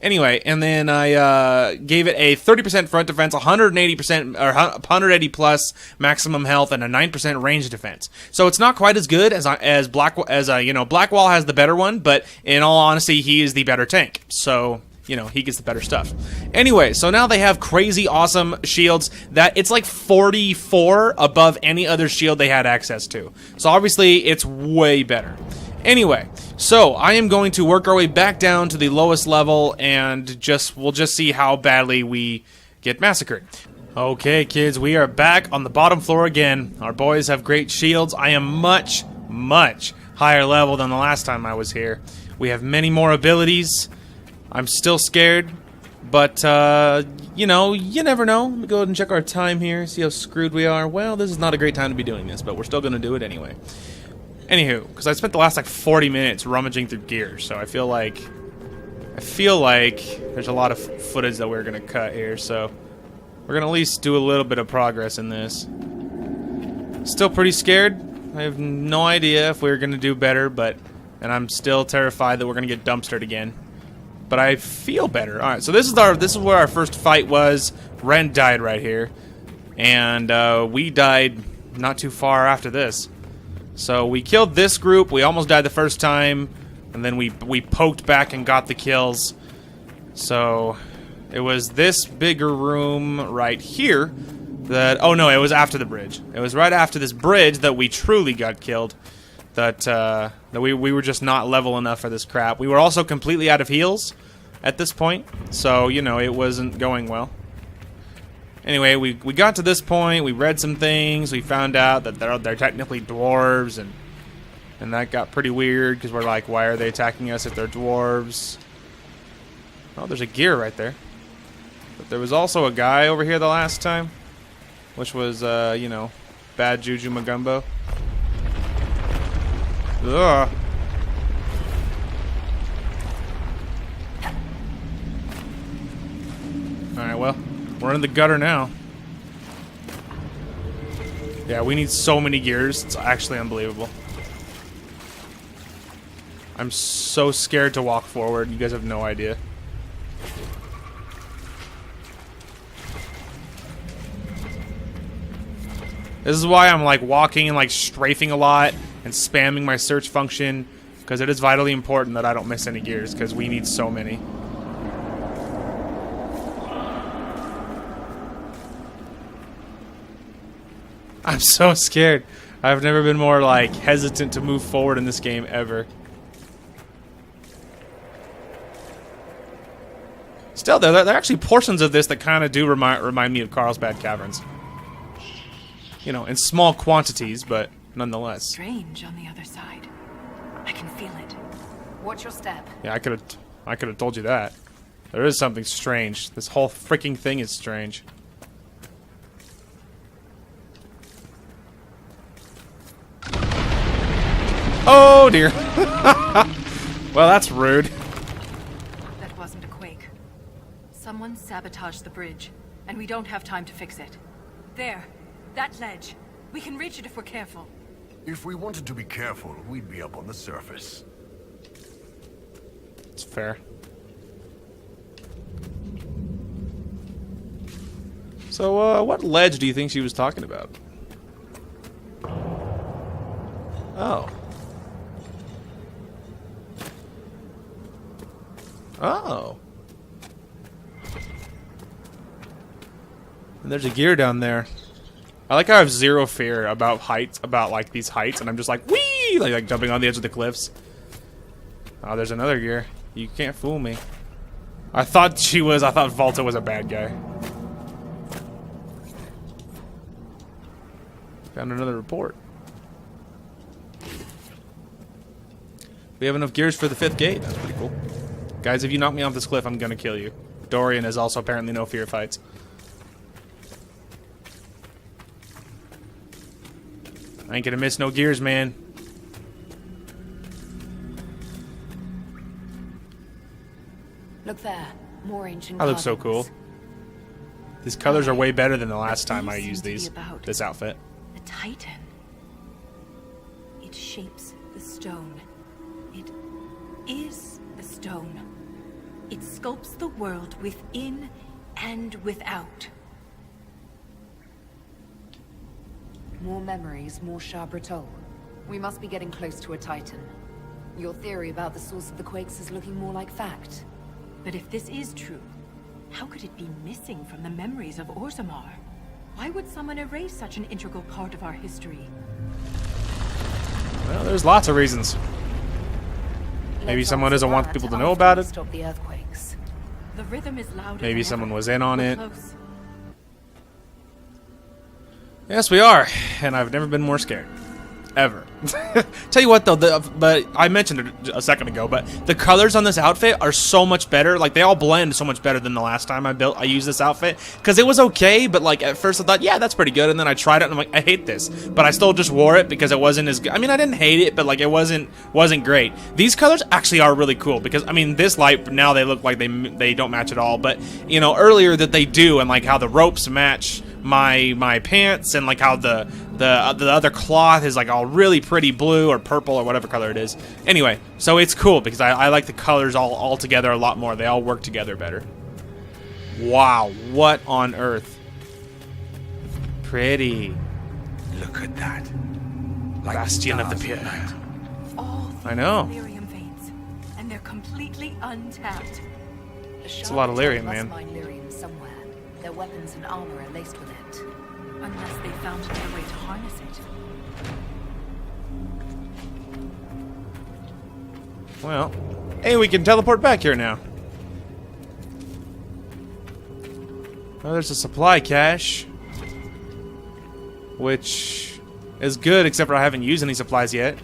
Anyway, and then I gave it a 30% front defense, 180% or 180 plus maximum health, and a 9% range defense. So it's not quite as good as Blackwall has the better one, but in all honesty, he is the better tank. So he gets the better stuff. Anyway, so now they have crazy awesome shields that it's like 44 above any other shield they had access to. So obviously, it's way better. Anyway, so I am going to work our way back down to the lowest level, and we'll just see how badly we get massacred. Okay, kids, we are back on the bottom floor again. Our boys have great shields. I am much, much higher level than the last time I was here. We have many more abilities. I'm still scared, but, you never know. Let me go ahead and check our time here, see how screwed we are. Well, this is not a great time to be doing this, but we're still going to do it anyway. Anywho, because I spent the last, 40 minutes rummaging through gear, so I feel like there's a lot of footage that we're going to cut here, so we're going to at least do a little bit of progress in this. Still pretty scared. I have no idea if we're going to do better, and I'm still terrified that we're going to get dumpstered again. But I feel better. Alright, so this is where our first fight was. Ren died right here, and we died not too far after this. So we killed this group. We almost died the first time, and then we poked back and got the kills. So it was this bigger room right here that... Oh no, it was after the bridge. It was right after this bridge that we truly got killed. That we were just not level enough for this crap. We were also completely out of heals at this point, so it wasn't going well. Anyway, we got to this point, we read some things, we found out that they're technically dwarves, and that got pretty weird, because we're like, why are they attacking us if they're dwarves? Oh, there's a gear right there. But there was also a guy over here the last time, which was, bad Juju Magumbo. Ugh. Alright, well, we're in the gutter now. Yeah, we need so many gears. It's actually unbelievable. I'm so scared to walk forward. You guys have no idea. This is why I'm walking and strafing a lot and spamming my search function, because it is vitally important that I don't miss any gears, because we need so many. I'm so scared. I've never been more hesitant to move forward in this game ever. Still, there are actually portions of this that kind of do remind me of Carlsbad Caverns. In small quantities, but nonetheless. Strange on the other side. I can feel it. Watch your step. Yeah, I could have told you that. There is something strange. This whole freaking thing is strange. Oh dear. Well, that's rude. That wasn't a quake. Someone sabotaged the bridge, and we don't have time to fix it. There. That ledge. We can reach it if we're careful. If we wanted to be careful, we'd be up on the surface. It's fair. So, what ledge do you think she was talking about? Oh. Oh. And there's a gear down there. I like how I have zero fear about heights, these heights, and I'm just whee! Like jumping on the edge of the cliffs. Oh, there's another gear. You can't fool me. I thought Volta was a bad guy. Found another report. We have enough gears for the 5th gate. That's pretty cool. Guys, if you knock me off this cliff, I'm gonna kill you. Dorian has also apparently no fear of heights. I ain't gonna miss no gears, man. Look there. More ancient That looks so cool. carvings. These colors are way better than the last But time I these used seem to these. be about This outfit. The Titan. It shapes the stone. It is the stone. It sculpts the world within and without. More memories, more Shabratol. We must be getting close to a Titan. Your theory about the source of the quakes is looking more like fact. But if this is true, how could it be missing from the memories of Orzammar? Why would someone erase such an integral part of our history? Well, there's lots of reasons. Maybe Let's someone answer doesn't want that people to after know about we it. Stop the earthquakes. The rhythm is louder Maybe than someone ever. was in on We're it. close. Yes, we are, and I've never been more scared. Ever. Tell you what, though, but I mentioned it a second ago, but the colors on this outfit are so much better. Like, they all blend so much better than the last time I used this outfit. Because it was okay, but, like, at first I thought, yeah, that's pretty good, and then I tried it, and I'm like, I hate this. But I still just wore it because it wasn't as good. I mean, I didn't hate it, but, like, it wasn't great. These colors actually are really cool, because, I mean, this light, now they look like they don't match at all, but, you know, earlier that they do, and, like, how the ropes match my pants, and like how the other cloth is like all really pretty blue or purple or whatever color it is. Anyway, so it's cool because I like the colors all together a lot more. They all work together better. Wow, what on earth? Pretty. Look at that. Like Bastion of the stars Pit. at night. All I know. lyrium veins, and they're completely untapped. It's a lot of lyrium, man. Must mine lyrium somewhere. Their weapons and armor are laced with it. Unless they found their way to harness it. Well, hey, we can teleport back here now. Oh, there's a supply cache, which is good, except for I haven't used any supplies yet.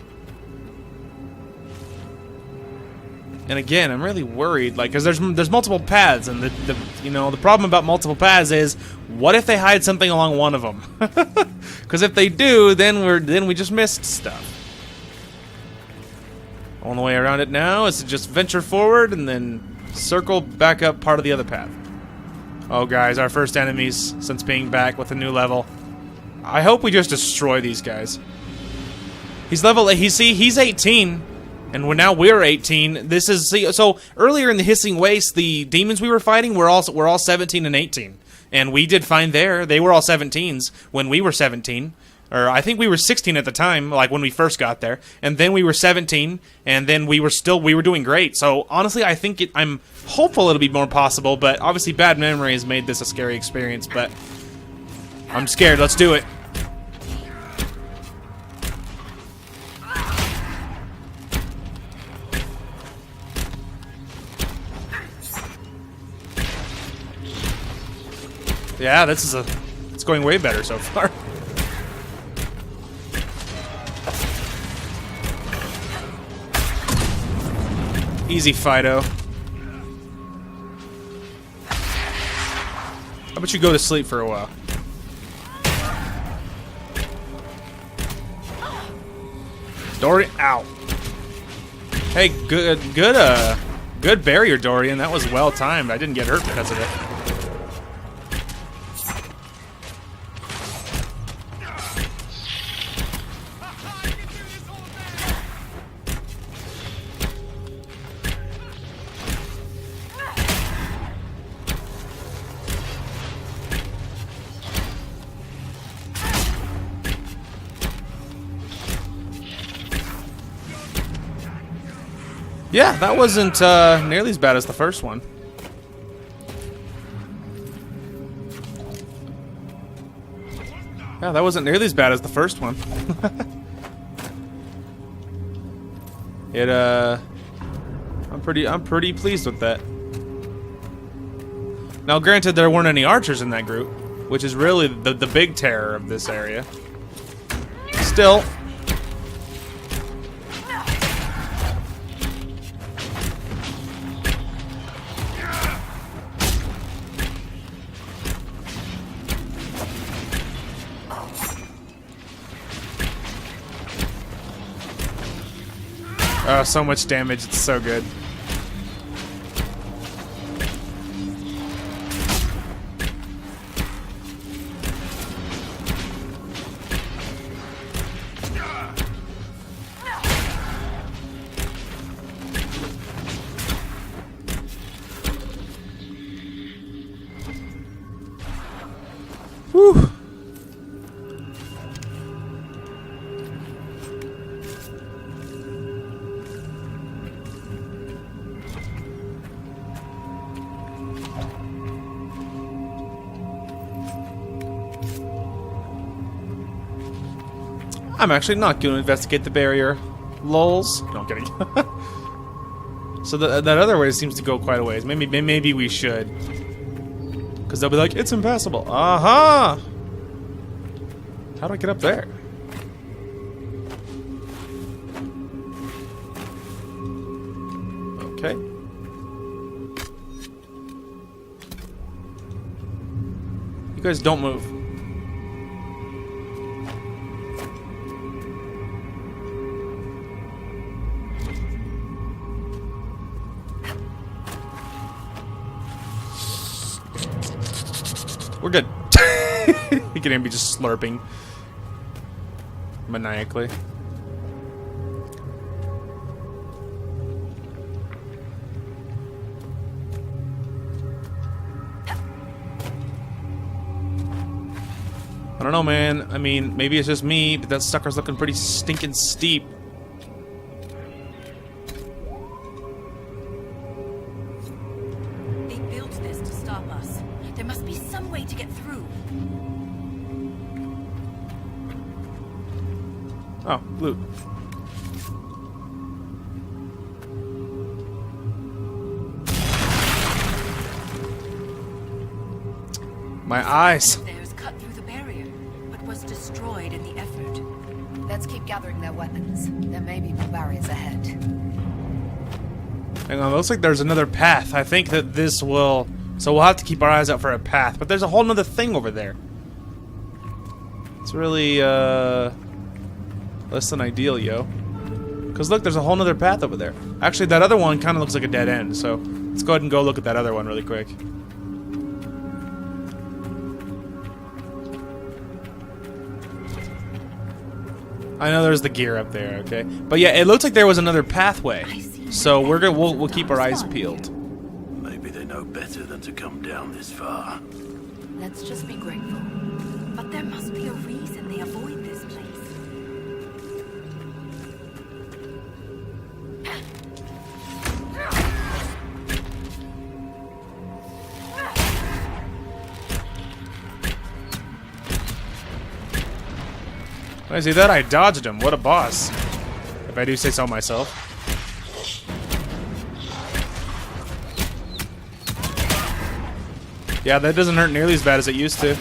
And again, I'm really worried, like, because there's multiple paths, and the problem about multiple paths is, what if they hide something along one of them? Because if they do, then we just missed stuff. Only way around it now is to just venture forward and then circle back up part of the other path. Oh, guys, our first enemies since being back with a new level. I hope we just destroy these guys. He's level. He's 18. And we're 18. This is so earlier in the Hissing Waste, the demons we were fighting were all 17 and 18, and we did fine there. They were all 17s when we were 17, or I think we were 16 at the time, like when we first got there, and then we were 17, and then we were doing great. So honestly, I think I'm hopeful it'll be more possible, but obviously bad memory has made this a scary experience. But I'm scared. Let's do it. Yeah, it's going way better so far. Easy, Fido. How about you go to sleep for a while? Dorian, ow. Hey, good barrier, Dorian. That was well timed. I didn't get hurt because of it. Yeah, that wasn't nearly as bad as the first one. Yeah, that wasn't nearly as bad as the first one. I'm pretty pleased with that. Now, granted, there weren't any archers in that group, which is really the big terror of this area. Still. Oh, so much damage. It's so good. Whew. I'm actually not going to investigate the barrier. Lols. No, I'm kidding. So that other way seems to go quite a ways. Maybe we should. Because they'll be like, it's impassable. Aha! How do I get up there? Okay. You guys don't move. We're good. You can be just slurping maniacally. I don't know, man. I mean, maybe it's just me, but that sucker's looking pretty stinking steep. They built this to stop us. There must be some way to get through. Oh, loot. My eyes. Theirs cut through the barrier, but was destroyed in the effort. Let's keep gathering their weapons. There may be more barriers ahead. Hang on, looks like there's another path. I think that this will... So we'll have to keep our eyes out for a path. But there's a whole nother thing over there. It's really, less than ideal, yo. Because look, there's a whole nother path over there. Actually, that other one kind of looks like a dead end. So let's go ahead and go look at that other one really quick. I know there's the gear up there, okay? But yeah, it looks like there was another pathway. So we'll keep our eyes peeled. Maybe they know better than to come down this far. Let's just be grateful. But there must be a reason they avoid this place. When I see that, I dodged him. What a boss. If I do say so myself. Yeah, that doesn't hurt nearly as bad as it used to.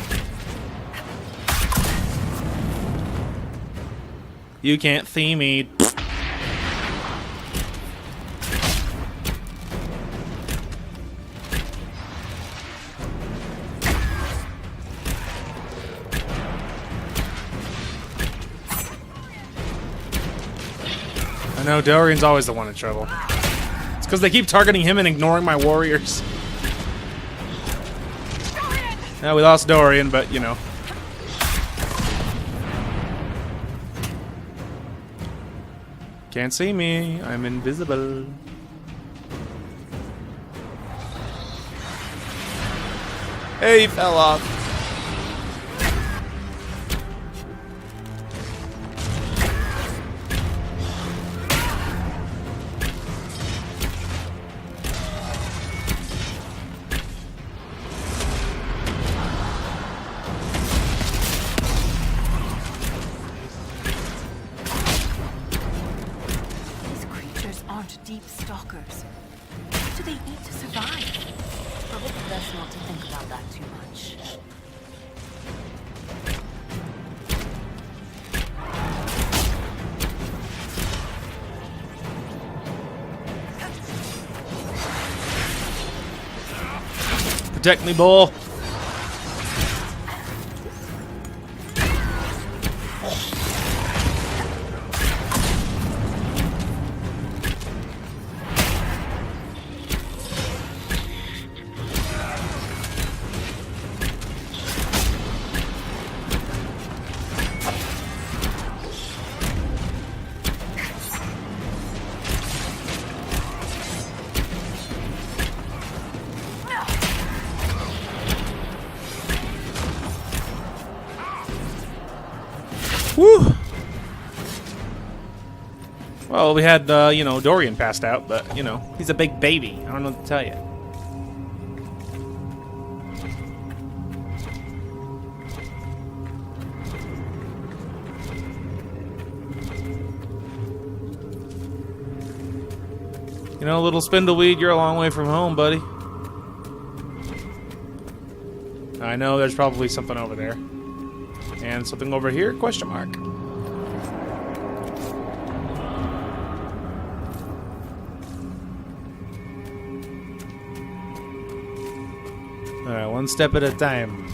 You can't see me. I know, Dorian's always the one in trouble. It's because they keep targeting him and ignoring my warriors. Yeah, we lost Dorian, but, you know. Can't see me. I'm invisible. Hey, he fell off. Deep stalkers. What do they eat to survive? Probably best not to think about that too much. Protect me, bull. Whew. Well, we had, you know, Dorian passed out, but, you know, he's a big baby. I don't know what to tell you. You know, little spindleweed, you're a long way from home, buddy. I know there's probably something over there. And something over here? Question mark. Alright, one step at a time.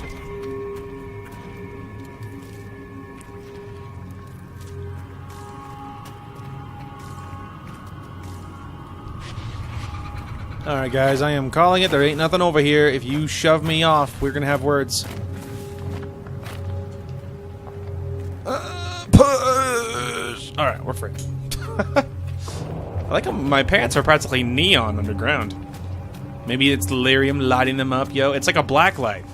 Alright guys, I am calling it. There ain't nothing over here. If you shove me off, we're gonna have words. Push! Alright, we're free. I like how my pants are practically neon underground. Maybe it's delirium lighting them up, yo. It's like a black light.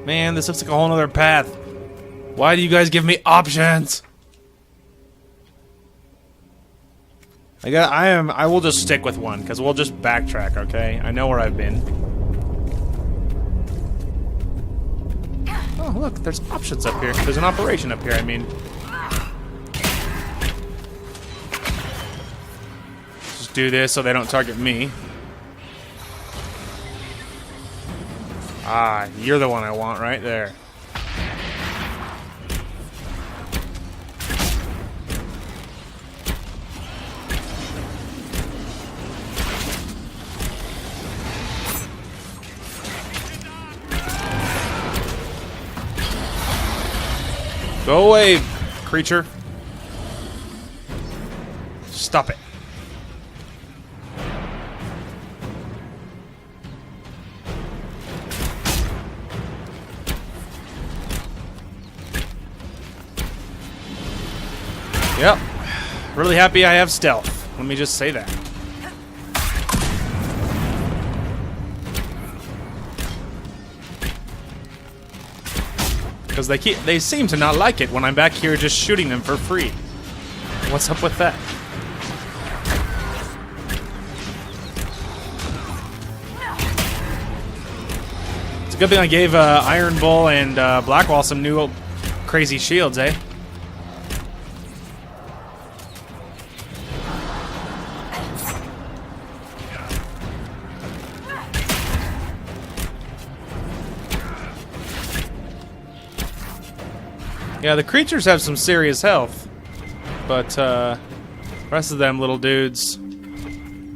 Man, this looks like a whole nother path. Why do you guys give me options? I will just stick with one, because we'll just backtrack, okay? I know where I've been. Oh, look, there's options up here. There's an operation up here, I mean. Just do this so they don't target me. Ah, you're the one I want right there. Go away, creature. Stop it. Yep. Really happy I have stealth. Let me just say that. Because they seem to not like it when I'm back here just shooting them for free. What's up with that? It's a good thing I gave Iron Bull and Blackwall some new crazy shields, eh? Yeah, the creatures have some serious health, but the rest of them little dudes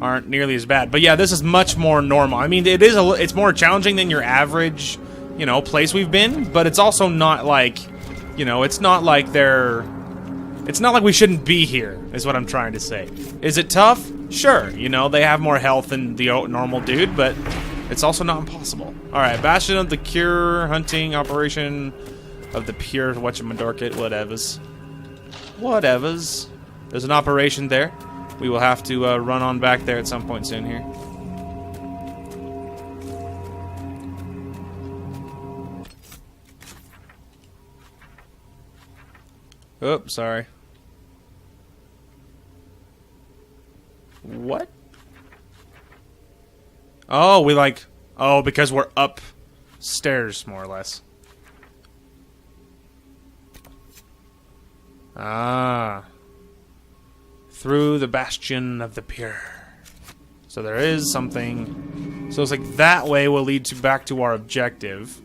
aren't nearly as bad. But yeah, this is much more normal. I mean, it's more challenging than your average, you know, place we've been, but it's also not like, you know, it's not like we shouldn't be here, is what I'm trying to say. Is it tough? Sure, you know, they have more health than the normal dude, but it's also not impossible. Alright, Bastion of the Cure, hunting operation of the pure whatchamandorkit, whatevers. Whatevers. There's an operation there. We will have to run on back there at some point soon here. Oops, sorry. What? Oh, because we're upstairs, more or less. Ah. Through the Bastion of the Pure. So there is something. So it's like that way will lead to back to our objective.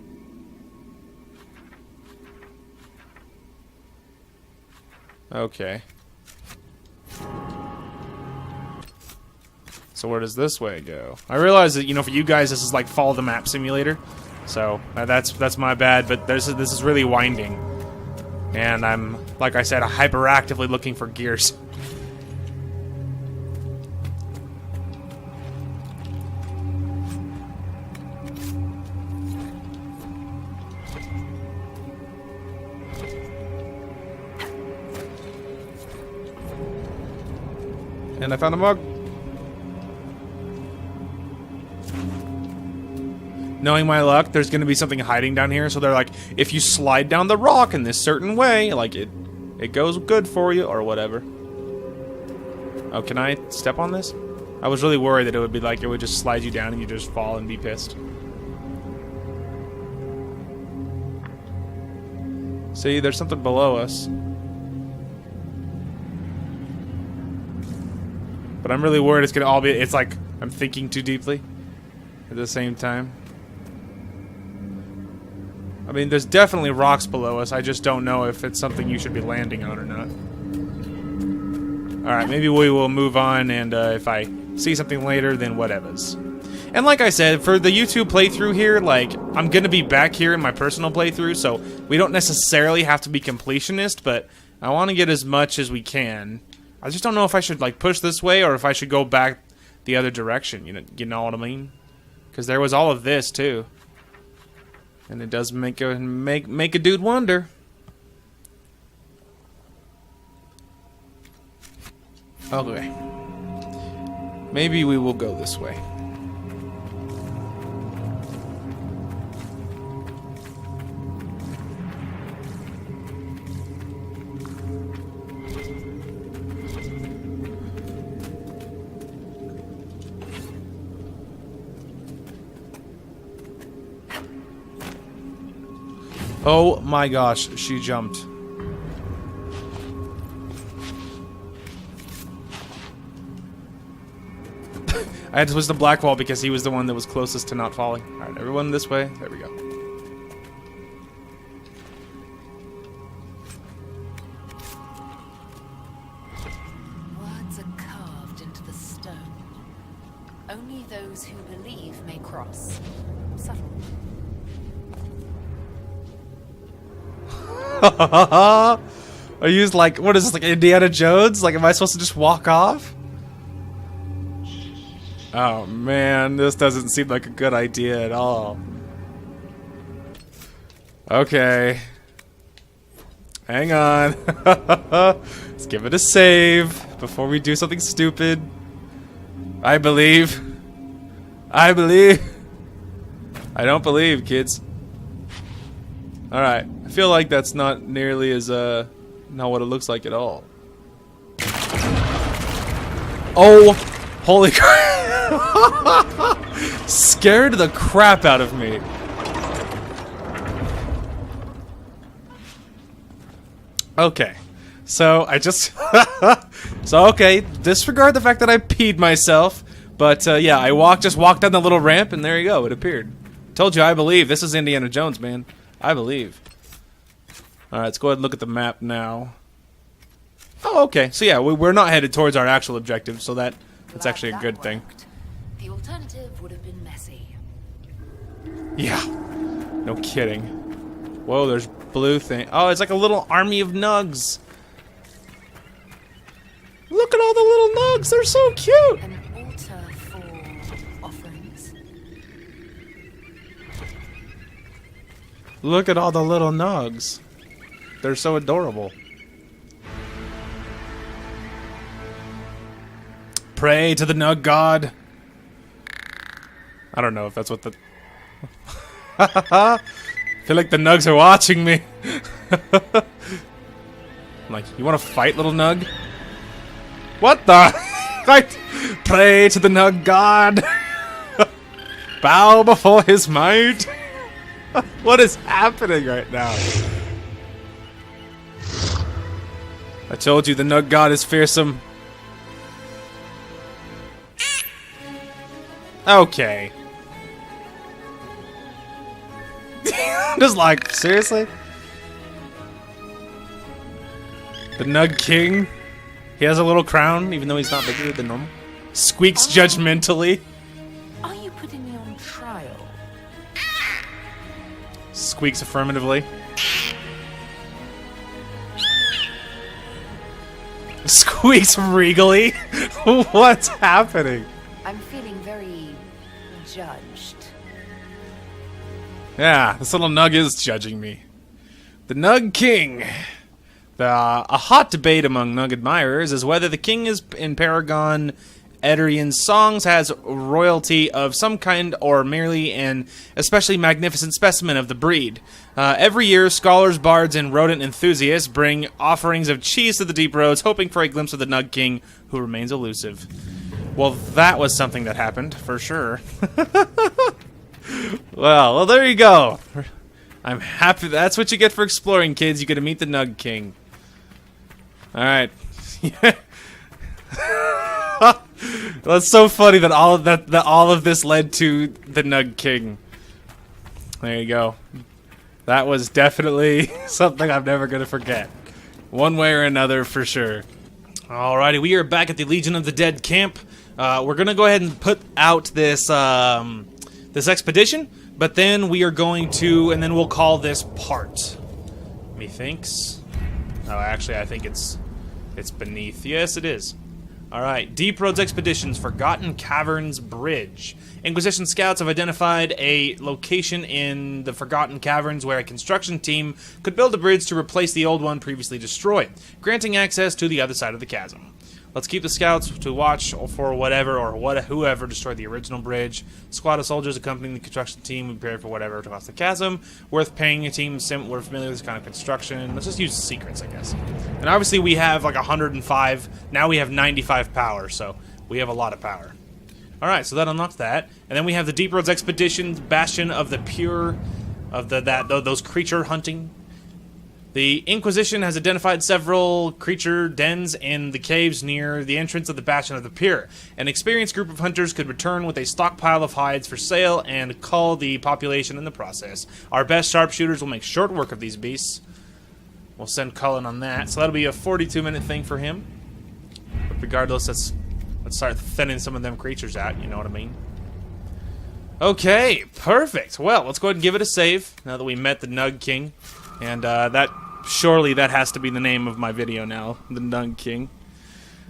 Okay. So where does this way go? I realize that, you know, for you guys this is like follow the map simulator. So that's my bad, but this is really winding. And I'm, like I said, hyperactively looking for gears. And I found a mug. knowing my luck, there's gonna be something hiding down here. So they're like, if you slide down the rock in this certain way, like it goes good for you or whatever. Oh, can I step on this? I was really worried that it would be like, it would just slide you down and you just fall and be pissed. See, there's something below us. But I'm really worried it's gonna all be, it's like, I'm thinking too deeply at the same time. I mean, there's definitely rocks below us. I just don't know if it's something you should be landing on or not. Alright, maybe we will move on, and if I see something later, then whatevers. And like I said, for the YouTube playthrough here, like, I'm gonna be back here in my personal playthrough, so we don't necessarily have to be completionist, but I want to get as much as we can. I just don't know if I should, like, push this way, or if I should go back the other direction, you know what I mean? Because there was all of this, too. And it does make a dude wonder. Okay. Maybe we will go this way. Oh my gosh, she jumped. I had to push the black wall because he was the one that was closest to not falling. Alright, everyone this way. There we go. Words are carved into the stone. Only those who believe may cross. Subtle. I used like, what is this, like Indiana Jones? Like, am I supposed to just walk off? Oh man, this doesn't seem like a good idea at all. Okay. Hang on. Let's give it a save before we do something stupid. I believe. I believe. I don't believe, kids. Alright. I feel like that's not nearly as, not what it looks like at all. Oh! Holy crap! Scared the crap out of me. Okay. So, I just... So, okay. Disregard the fact that I peed myself. But, yeah, I just walked down the little ramp, and there you go. It appeared. Told you, I believe. This is Indiana Jones, man. I believe. Alright, let's go ahead and look at the map now. Oh, okay. So, yeah, we're not headed towards our actual objective, so that's actually a good thing. The alternative would have been messy. Yeah. No kidding. Whoa, there's blue thing. Oh, it's like a little army of nugs. Look at all the little nugs. They're so cute. An altar for offerings. Look at all the little nugs. They're so adorable. Pray to the NUG God. I don't know if that's what the... I feel like the nugs are watching me. I'm like, you want to fight, little nug? What the? Pray to the NUG God. Bow before his might. What is happening right now? I told you the NUG God is fearsome. Okay. Just like, seriously? The NUG King? He has a little crown, even though he's not bigger than normal. Squeaks judgmentally. Are you putting me on trial? Squeaks affirmatively. Squeaks regally. What's happening? I'm feeling very judged. Yeah, this little nug is judging me. The NUG King. A hot debate among NUG admirers is whether the king is in Paragon Ederian's songs has royalty of some kind or merely an especially magnificent specimen of the breed. Every year, scholars, bards, and rodent enthusiasts bring offerings of cheese to the deep roads, hoping for a glimpse of the Nug King, who remains elusive. Well, that was something that happened, for sure. Well, there you go. I'm happy. That's what you get for exploring, kids. You get to meet the Nug King. Alright. That's so funny that all of this led to the Nug King. There you go. That was definitely something I'm never gonna forget. One way or another, for sure. Alrighty, we are back at the Legion of the Dead camp. We're gonna go ahead and put out this this expedition, but then we are going to, and then we'll call this part. Methinks. Oh, actually, I think it's beneath. Yes, it is. Alright, Deep Roads Expeditions, Forgotten Caverns Bridge. Inquisition scouts have identified a location in the Forgotten Caverns where a construction team could build a bridge to replace the old one previously destroyed, granting access to the other side of the chasm. Let's keep the scouts to watch for whatever or whoever destroyed the original bridge. Squad of soldiers accompanying the construction team prepared for whatever to cross the chasm. Worth paying a team we're familiar with this kind of construction. Let's just use secrets, I guess. And obviously we have like 105. Now we have 95 power, so we have a lot of power. Alright, so that unlocks that. And then we have the Deep Roads Expedition, Bastion of the Pure, of those creature hunting. The Inquisition has identified several creature dens in the caves near the entrance of the Bastion of the Pure. An experienced group of hunters could return with a stockpile of hides for sale and cull the population in the process. Our best sharpshooters will make short work of these beasts. We'll send Cullen on that. So that'll be a 42-minute thing for him. But regardless, let's start thinning some of them creatures out, you know what I mean? Okay, perfect. Well, let's go ahead and give it a save now that we met the Nug King. And surely that has to be the name of my video now, the Nug King.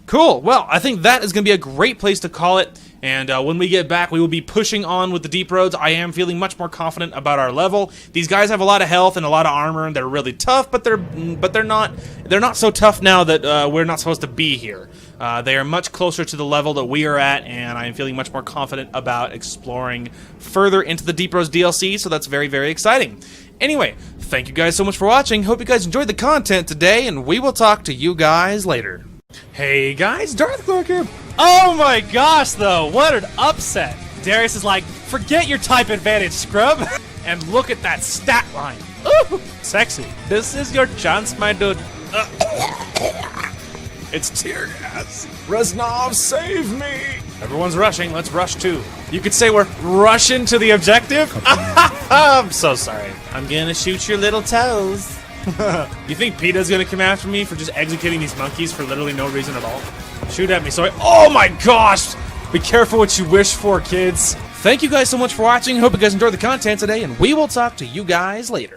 Cool. Well, I think that is going to be a great place to call it. And when we get back, we will be pushing on with the Deep Roads. I am feeling much more confident about our level. These guys have a lot of health and a lot of armor, and they're really tough. But they're not so tough now that we're not supposed to be here. They are much closer to the level that we are at, and I am feeling much more confident about exploring further into the Deep Roads DLC. So that's very, very exciting. Anyway, thank you guys so much for watching. Hope you guys enjoyed the content today, and we will talk to you guys later. Hey guys, Darth Clark here. Oh my gosh, though, what an upset. Darius is like, forget your type advantage, scrub. And look at that stat line. Ooh, sexy. This is your chance, my dude. It's tear gas. Reznov, save me. Everyone's rushing. Let's rush too. You could say we're rushing to the objective. I'm so sorry. I'm gonna shoot your little toes. You think PETA's gonna come after me for just executing these monkeys for literally no reason at all? Shoot at me, so oh my gosh! Be careful what you wish for, kids. Thank you guys so much for watching. Hope you guys enjoyed the content today, and we will talk to you guys later.